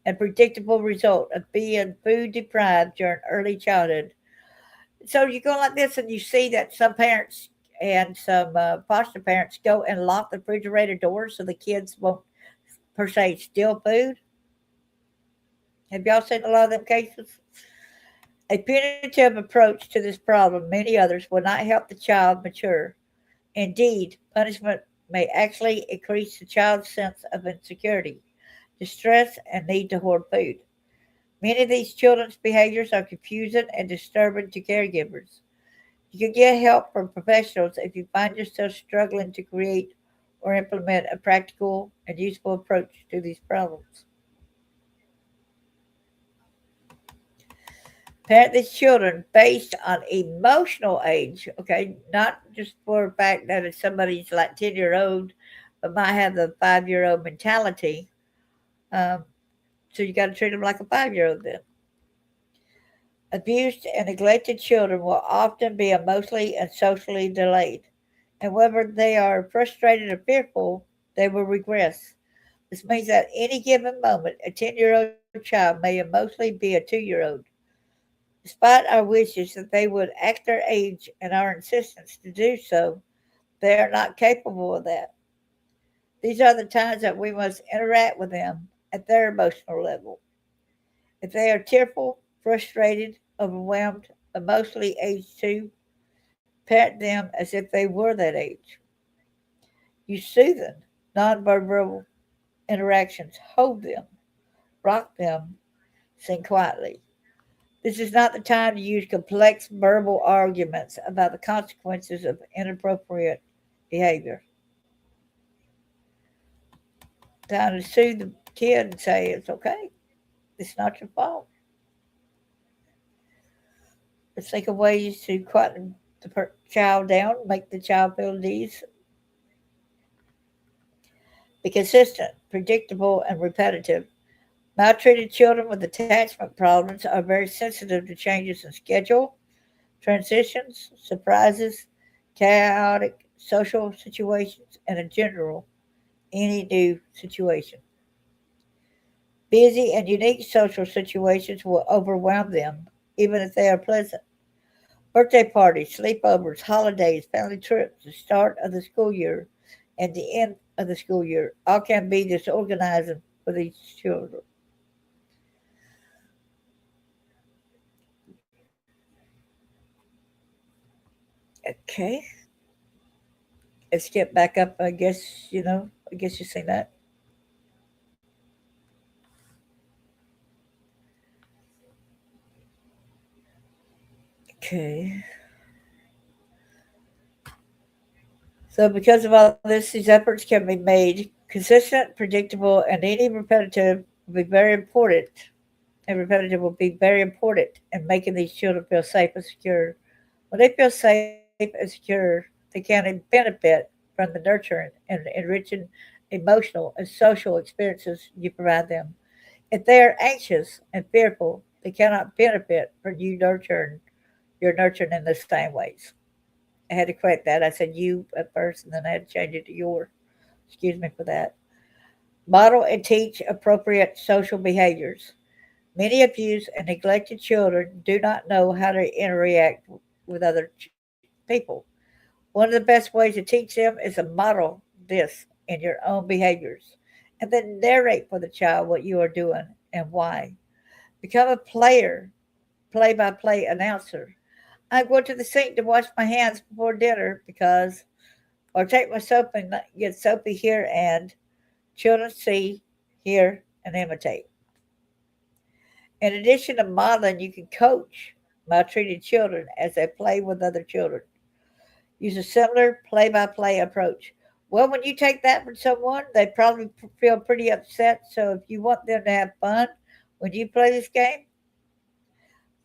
And predictable result of being food deprived during early childhood. So you go like this and you see that some parents and some foster parents go and lock the refrigerator doors so the kids won't, per se, steal food. Have y'all seen a lot of them cases? A punitive approach to this problem, many others, will not help the child mature. Indeed, punishment may actually increase the child's sense of insecurity, distress, and need to hoard food. Many of these children's behaviors are confusing and disturbing to caregivers. You can get help from professionals if you find yourself struggling to create or implement a practical and useful approach to these problems. Parent these children based on emotional age, okay, not just for the fact that if somebody's like 10-year old but might have the 5-year old mentality. Um, so you got to treat them like a 5-year old then. Abused and neglected children will often be emotionally and socially delayed, and whether they are frustrated or fearful, they will regress. This means that at any given moment, a 10-year-old child may emotionally be a 2-year-old. Despite our wishes that they would act their age and our insistence to do so, they are not capable of that. These are the times that we must interact with them at their emotional level. If they are tearful, frustrated, overwhelmed, emotionally aged 2, parent them as if they were that age. Use soothing, nonverbal interactions. Hold them, rock them, sing quietly. This is not the time to use complex verbal arguments about the consequences of inappropriate behavior. Time to soothe the kid and say, it's okay. It's not your fault. Let's think of ways to quieten the child down, make the child feel at ease. Be consistent, predictable, and repetitive. Maltreated children with attachment problems are very sensitive to changes in schedule, transitions, surprises, chaotic social situations, and in general, any new situation. Busy and unique social situations will overwhelm them, even if they are pleasant. Birthday parties, sleepovers, holidays, family trips, the start of the school year, and the end of the school year all can be disorganizing for these children. Okay, let's get back up. I guess you've seen that. Okay. So, because of all this, these efforts can be made consistent, predictable, and any repetitive will be very important. And repetitive will be very important in making these children feel safe and secure. When they feel safe and secure, they can benefit from the nurturing and enriching emotional and social experiences you provide them. If they are anxious and fearful, they cannot benefit from your nurturing in the same ways. I had to correct that. I said you at first, and then I had to change it to your. Excuse me for that. Model and teach appropriate social behaviors. Many abused and neglected children do not know how to interact with other people. One of the best ways to teach them is to model this in your own behaviors and then narrate for the child what you are doing and why. Become a player, play by play announcer. I go to the sink to wash my hands before dinner because, or take my soap and get soapy here, and children see, hear, and imitate. In addition to modeling, you can coach maltreated children as they play with other children. Use a similar play by play approach. Well, when you take that from someone, they probably feel pretty upset. So, if you want them to have fun when you play this game,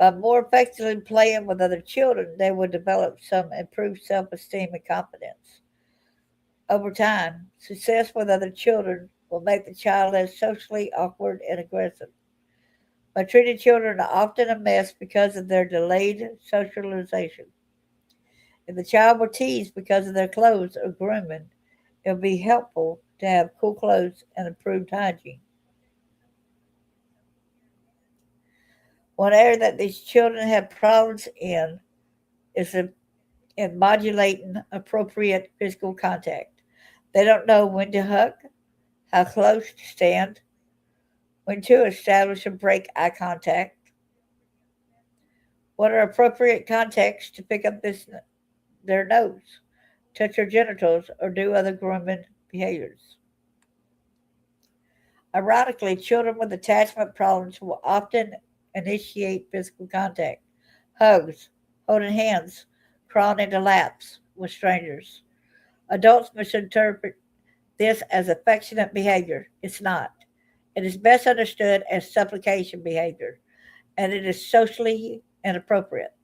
by more effectively playing with other children, they will develop some improved self esteem and confidence. Over time, success with other children will make the child less socially awkward and aggressive. Maltreated children are often a mess because of their delayed socialization. If the child were teased because of their clothes or grooming, it would be helpful to have cool clothes and improved hygiene. One area that these children have problems in is in modulating appropriate physical contact. They don't know when to hug, how close to stand, when to establish and break eye contact, what are appropriate contacts to pick up their nose, touch their genitals, or do other grooming behaviors. Ironically, children with attachment problems will often initiate physical contact, hugs, holding hands, crawling into laps with strangers. Adults misinterpret this as affectionate behavior. It's not. It is best understood as supplication behavior, and it is socially inappropriate.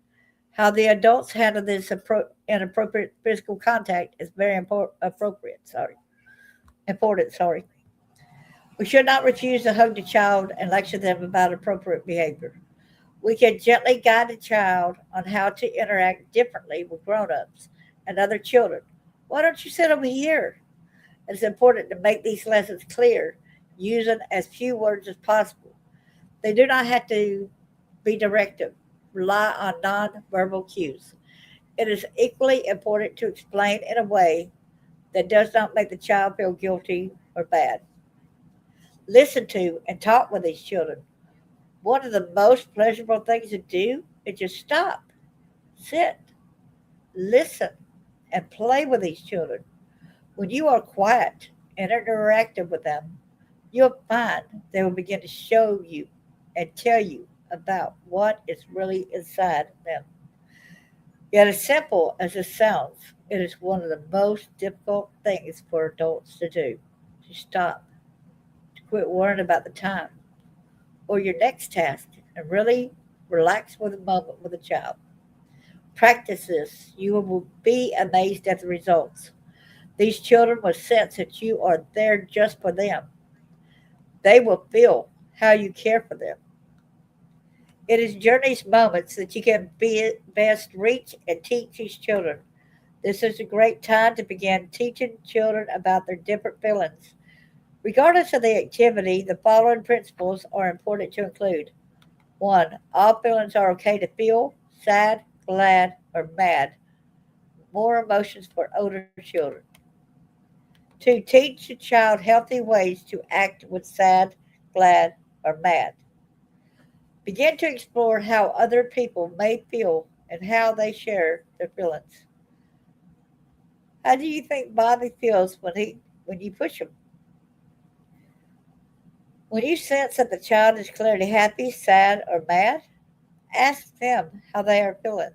How the adults handle this inappropriate physical contact is very appropriate. Important. Sorry. We should not refuse to hug the child and lecture them about appropriate behavior. We can gently guide the child on how to interact differently with grown-ups and other children. Why don't you sit over here? It's important to make these lessons clear, using as few words as possible. They do not have to be directive. Rely on nonverbal cues. It is equally important to explain in a way that does not make the child feel guilty or bad. Listen to and talk with these children. One of the most pleasurable things to do is just stop, sit, listen, and play with these children. When you are quiet and interactive with them, you'll find they will begin to show you and tell you about what is really inside them. Yet, as simple as it sounds, it is one of the most difficult things for adults to do. To stop, to quit worrying about the time or your next task and really relax with a moment with a child. Practice this. You will be amazed at the results. These children will sense that you are there just for them. They will feel how you care for them. It is during these moments that you can best reach and teach these children. This is a great time to begin teaching children about their different feelings. Regardless of the activity, the following principles are important to include. 1. All feelings are okay to feel sad, glad, or mad. More emotions for older children. 2. Teach the child healthy ways to act with sad, glad, or mad. Begin to explore how other people may feel and how they share their feelings. How do you think Bobby feels when you push him? When you sense that the child is clearly happy, sad, or mad, ask them how they are feeling.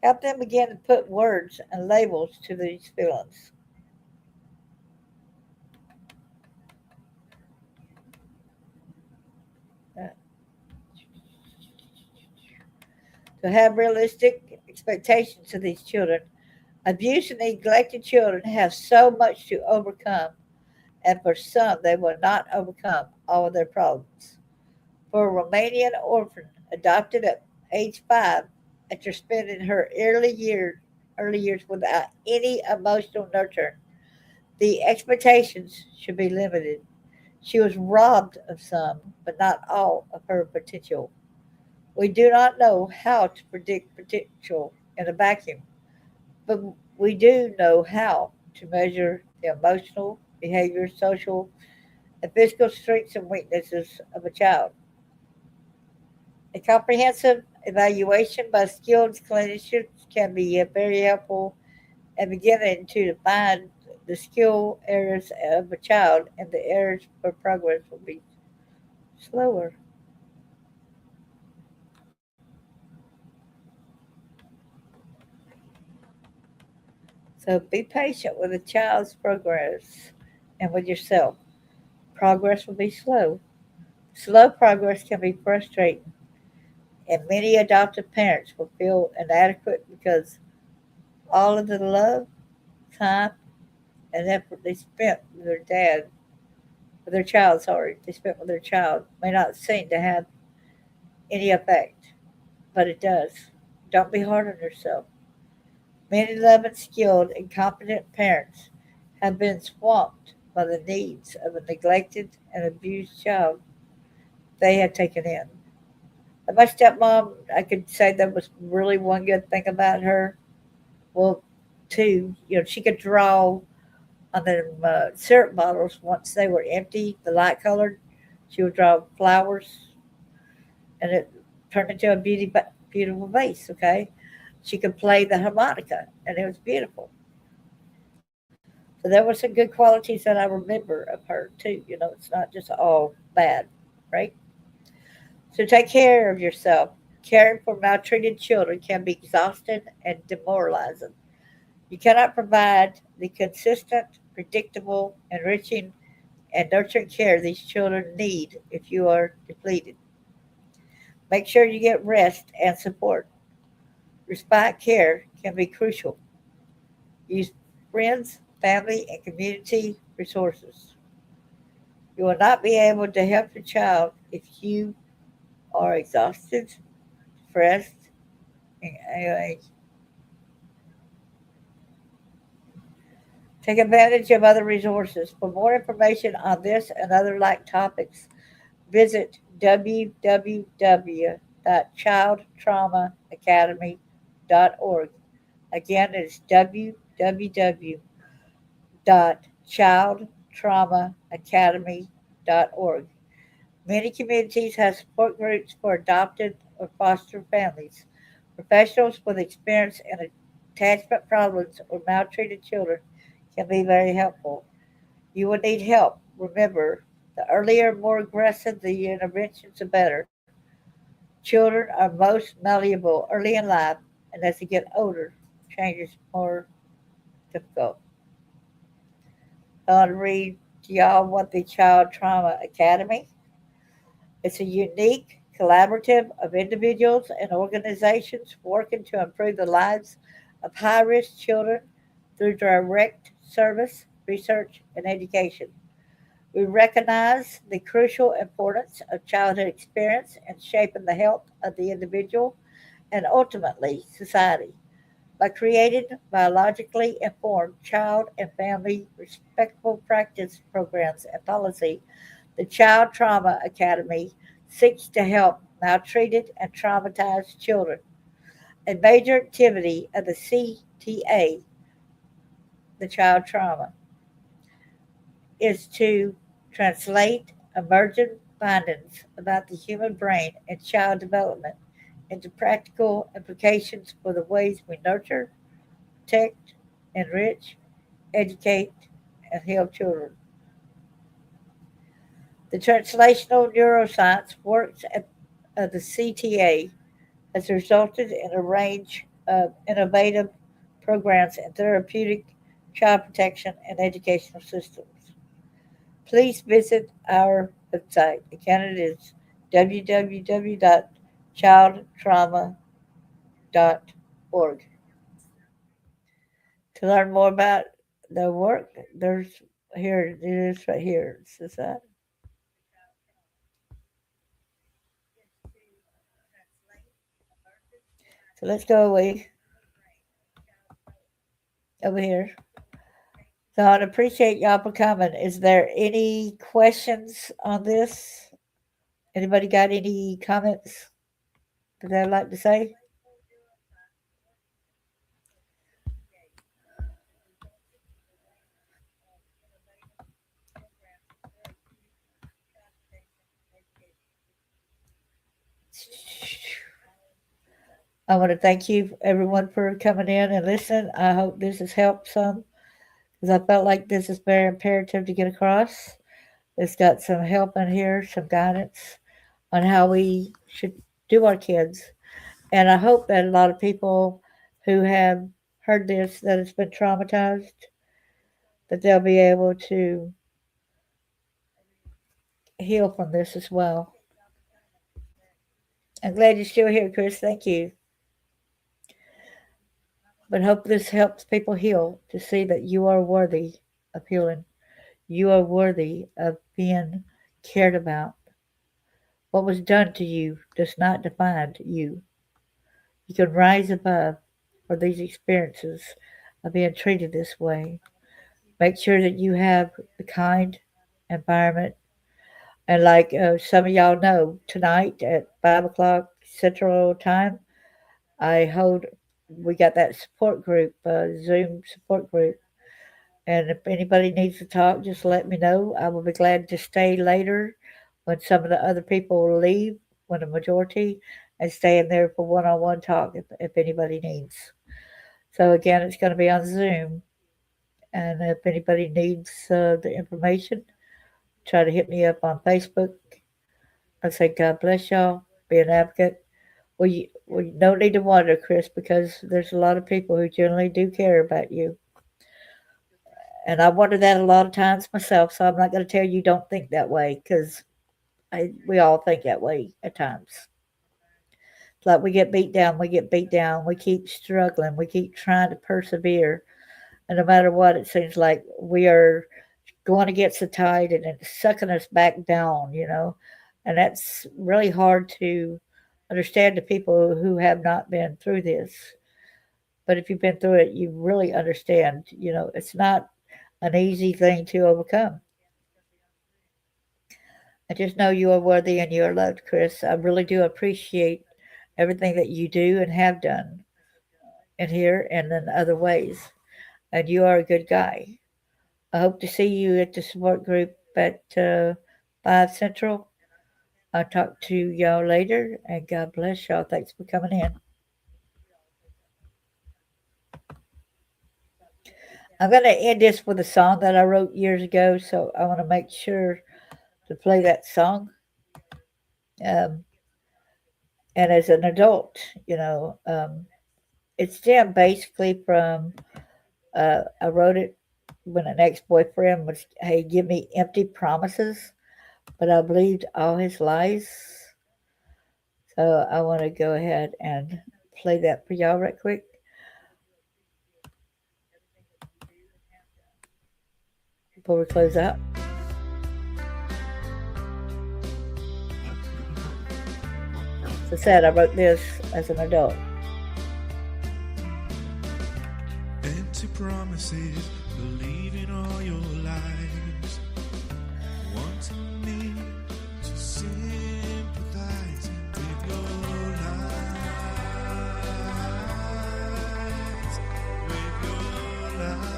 Help them begin to put words and labels to these feelings. Uh, to have realistic expectations of these children. Abused and neglected children have so much to overcome, and for some, they will not overcome all of their problems. For a Romanian orphan adopted at age 5 after spending her early years without any emotional nurture, the expectations should be limited. She was robbed of some, but not all of her potential. We do not know how to predict potential in a vacuum, but we do know how to measure the emotional, behavior, social, and physical strengths and weaknesses of a child. A comprehensive evaluation by skilled clinicians can be very helpful in beginning to define the skill areas of a child, and the areas for progress will be slower. So be patient with a child's progress and with yourself. Progress will be slow. Slow progress can be frustrating, and many adoptive parents will feel inadequate because all of the love, time, and effort they spent with their dad, with their child, sorry, they spent with their child may not seem to have any effect, but it does. Don't be hard on yourself. Many loving, skilled, and competent parents have been swamped by the needs of a neglected and abused child they have taken in. And my stepmom, I could say that was really one good thing about her. Well, two, she could draw on the syrup bottles once they were empty, the light colored. She would draw flowers, and it turned into a beautiful vase. Okay, she could play the harmonica, and it was beautiful. So there were some good qualities that I remember of her too. It's not just all bad, right? So take care of yourself. Caring for maltreated children can be exhausting and demoralizing. You cannot provide the consistent, predictable, enriching, and nurturing care these children need if you are depleted. Make sure you get rest and support. Respite care can be crucial. Use friends, family, and community resources. You will not be able to help your child if you are exhausted, stressed, and take advantage of other resources. For more information on this and other like topics, visit www.childtraumaacademy.org. Again, it's www.childtraumaacademy.org. Many communities have support groups for adopted or foster families. Professionals with experience in attachment problems or maltreated children can be very helpful. You will need help. Remember, the earlier, more aggressive the interventions, the better. Children are most malleable early in life, and as they get older, change is more difficult. I want to read to y'all what the Child Trauma Academy. It's a unique collaborative of individuals and organizations working to improve the lives of high risk children through direct service, research, and education. We recognize the crucial importance of childhood experience in shaping the health of the individual and ultimately society. By creating biologically informed child and family respectful practice programs and policy, the Child Trauma Academy seeks to help maltreated and traumatized children. A major activity of the CTA, the Child Trauma, is to translate emergent findings about the human brain and child development into practical implications for the ways we nurture, protect, enrich, educate, and heal children. The translational neuroscience works at the CTA has resulted in a range innovative programs in therapeutic, child protection, and educational systems. Please visit our website. Again, it is www.childtrauma.org. To learn more about the work, there's here it is right here. It says that. So let's go away over here. So I'd appreciate y'all for coming. Is there any questions on this? Anybody got any comments that they'd like to say? I want to thank you, everyone, for coming in and listening. I hope this has helped some because I felt like this is very imperative to get across. It's got some help in here, some guidance on how we should do our kids. And I hope that a lot of people who have heard this that has been traumatized, that they'll be able to heal from this as well. I'm glad you're still here, Chris. Thank you. But hope this helps people heal to see that you are worthy of healing. You are worthy of being cared about. What was done to you does not define you. You can rise above for these experiences of being treated this way. Make sure that you have a kind environment. And like some of y'all know, tonight at 5 o'clock Central Time, we got that support group, Zoom support group. And if anybody needs to talk, just let me know. I will be glad to stay later when some of the other people will leave, when the majority, and stay in there for one-on-one talk if anybody needs. So again, it's going to be on Zoom. And if anybody needs the information, try to hit me up on Facebook. I say, God bless y'all. Be an advocate. We don't need to wonder, Chris, because there's a lot of people who generally do care about you. And I wonder that a lot of times myself, so I'm not going to tell you don't think that way, because we all think that way at times. It's like we get beat down, we keep struggling, we keep trying to persevere. And no matter what, it seems like we are going against the tide and it's sucking us back down, And that's really hard to understand to people who have not been through this. But if you've been through it, you really understand, it's not an easy thing to overcome. I just know you are worthy and you are loved, Chris. I really do appreciate everything that you do and have done in here and in other ways. And you are a good guy. I hope to see you at the support group at 5 Central. I'll talk to y'all later, and God bless y'all. Thanks for coming in. I'm going to end this with a song that I wrote years ago, so I want to make sure to play that song. And as an adult, it stemmed basically from, I wrote it when an ex-boyfriend was, hey, give me empty promises, but I believed all his lies. So I want to go ahead and play that for y'all right quick. Before we close out. As I said, I wrote this as an adult. Empty promises, believing all your lies, wanting me to sympathize with your lies, with your lies.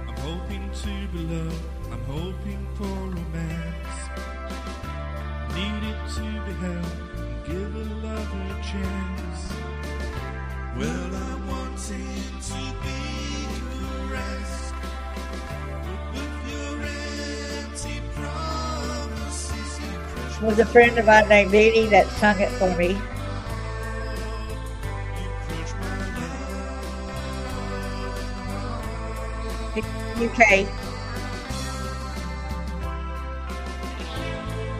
I'm hoping to be loved, I'm hoping for romance. Needed to be held and give a lover a chance. Well, I'm wanting to be caressed, but with your empty promises was a friend of mine named Edie that sung it for me. UK.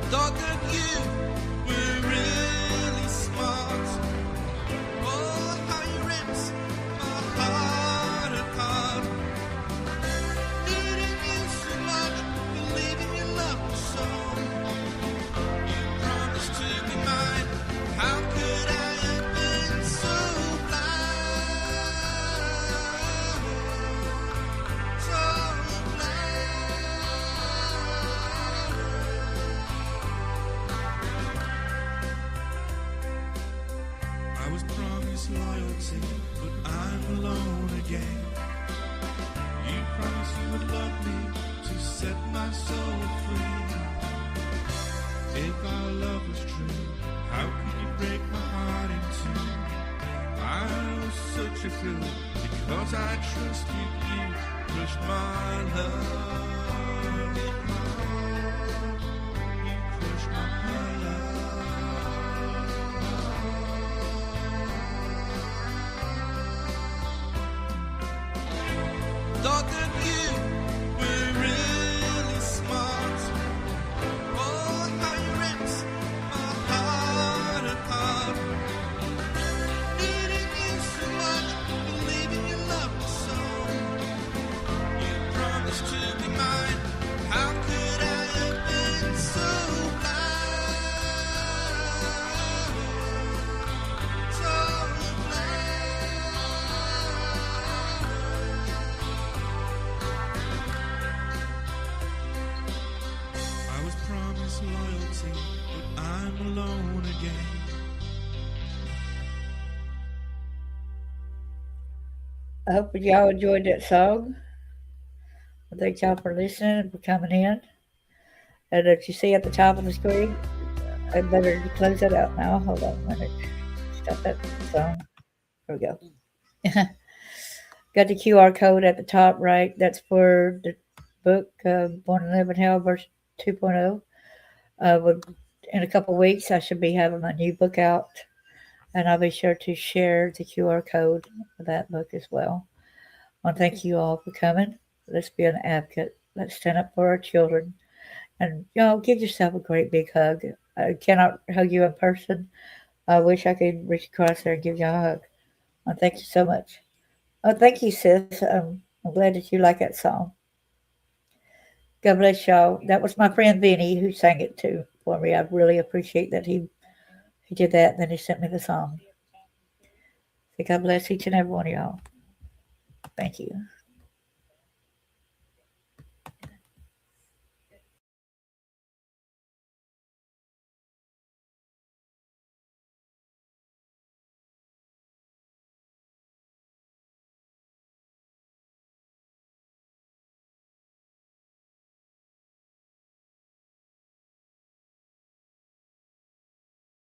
Thought that you were really smart. Oh, how you ripped my heart apart. Needing you so much, believing you loved me so. You promised to be mine. How could I have been so blind? So I was promised loyalty, but I'm alone again. You promised you would love me to set my soul free. If our love was true, how could you break my heart in two? I was such a fool because I trusted you, pushed my love in my heart. You crushed my love. Thought that you were really smart. Oh, how you ripped my heart apart. Needing you so much, believing you loved me so. You promised to be mine. How could I have been so blind? So I was promised loyalty, but I'm alone again. I hope y'all enjoyed that song. I thank y'all for listening and for coming in. And if you see at the top of the screen, I better close it out now. Hold on a minute. Stop that song. There we go. Got the QR code at the top right. That's for the book, Born to Live in Hell, version 2.0. In a couple weeks, I should be having my new book out. And I'll be sure to share the QR code for that book as well. I want to thank you all for coming. Let's be an advocate. Let's stand up for our children. And, give yourself a great big hug. I cannot hug you in person. I wish I could reach across there and give you a hug. Thank you so much. Thank you, sis. I'm glad that you like that song. God bless y'all. That was my friend Vinny who sang it too for me. I really appreciate that he did that, and then he sent me the song. So God bless each and every one of y'all. Thank you.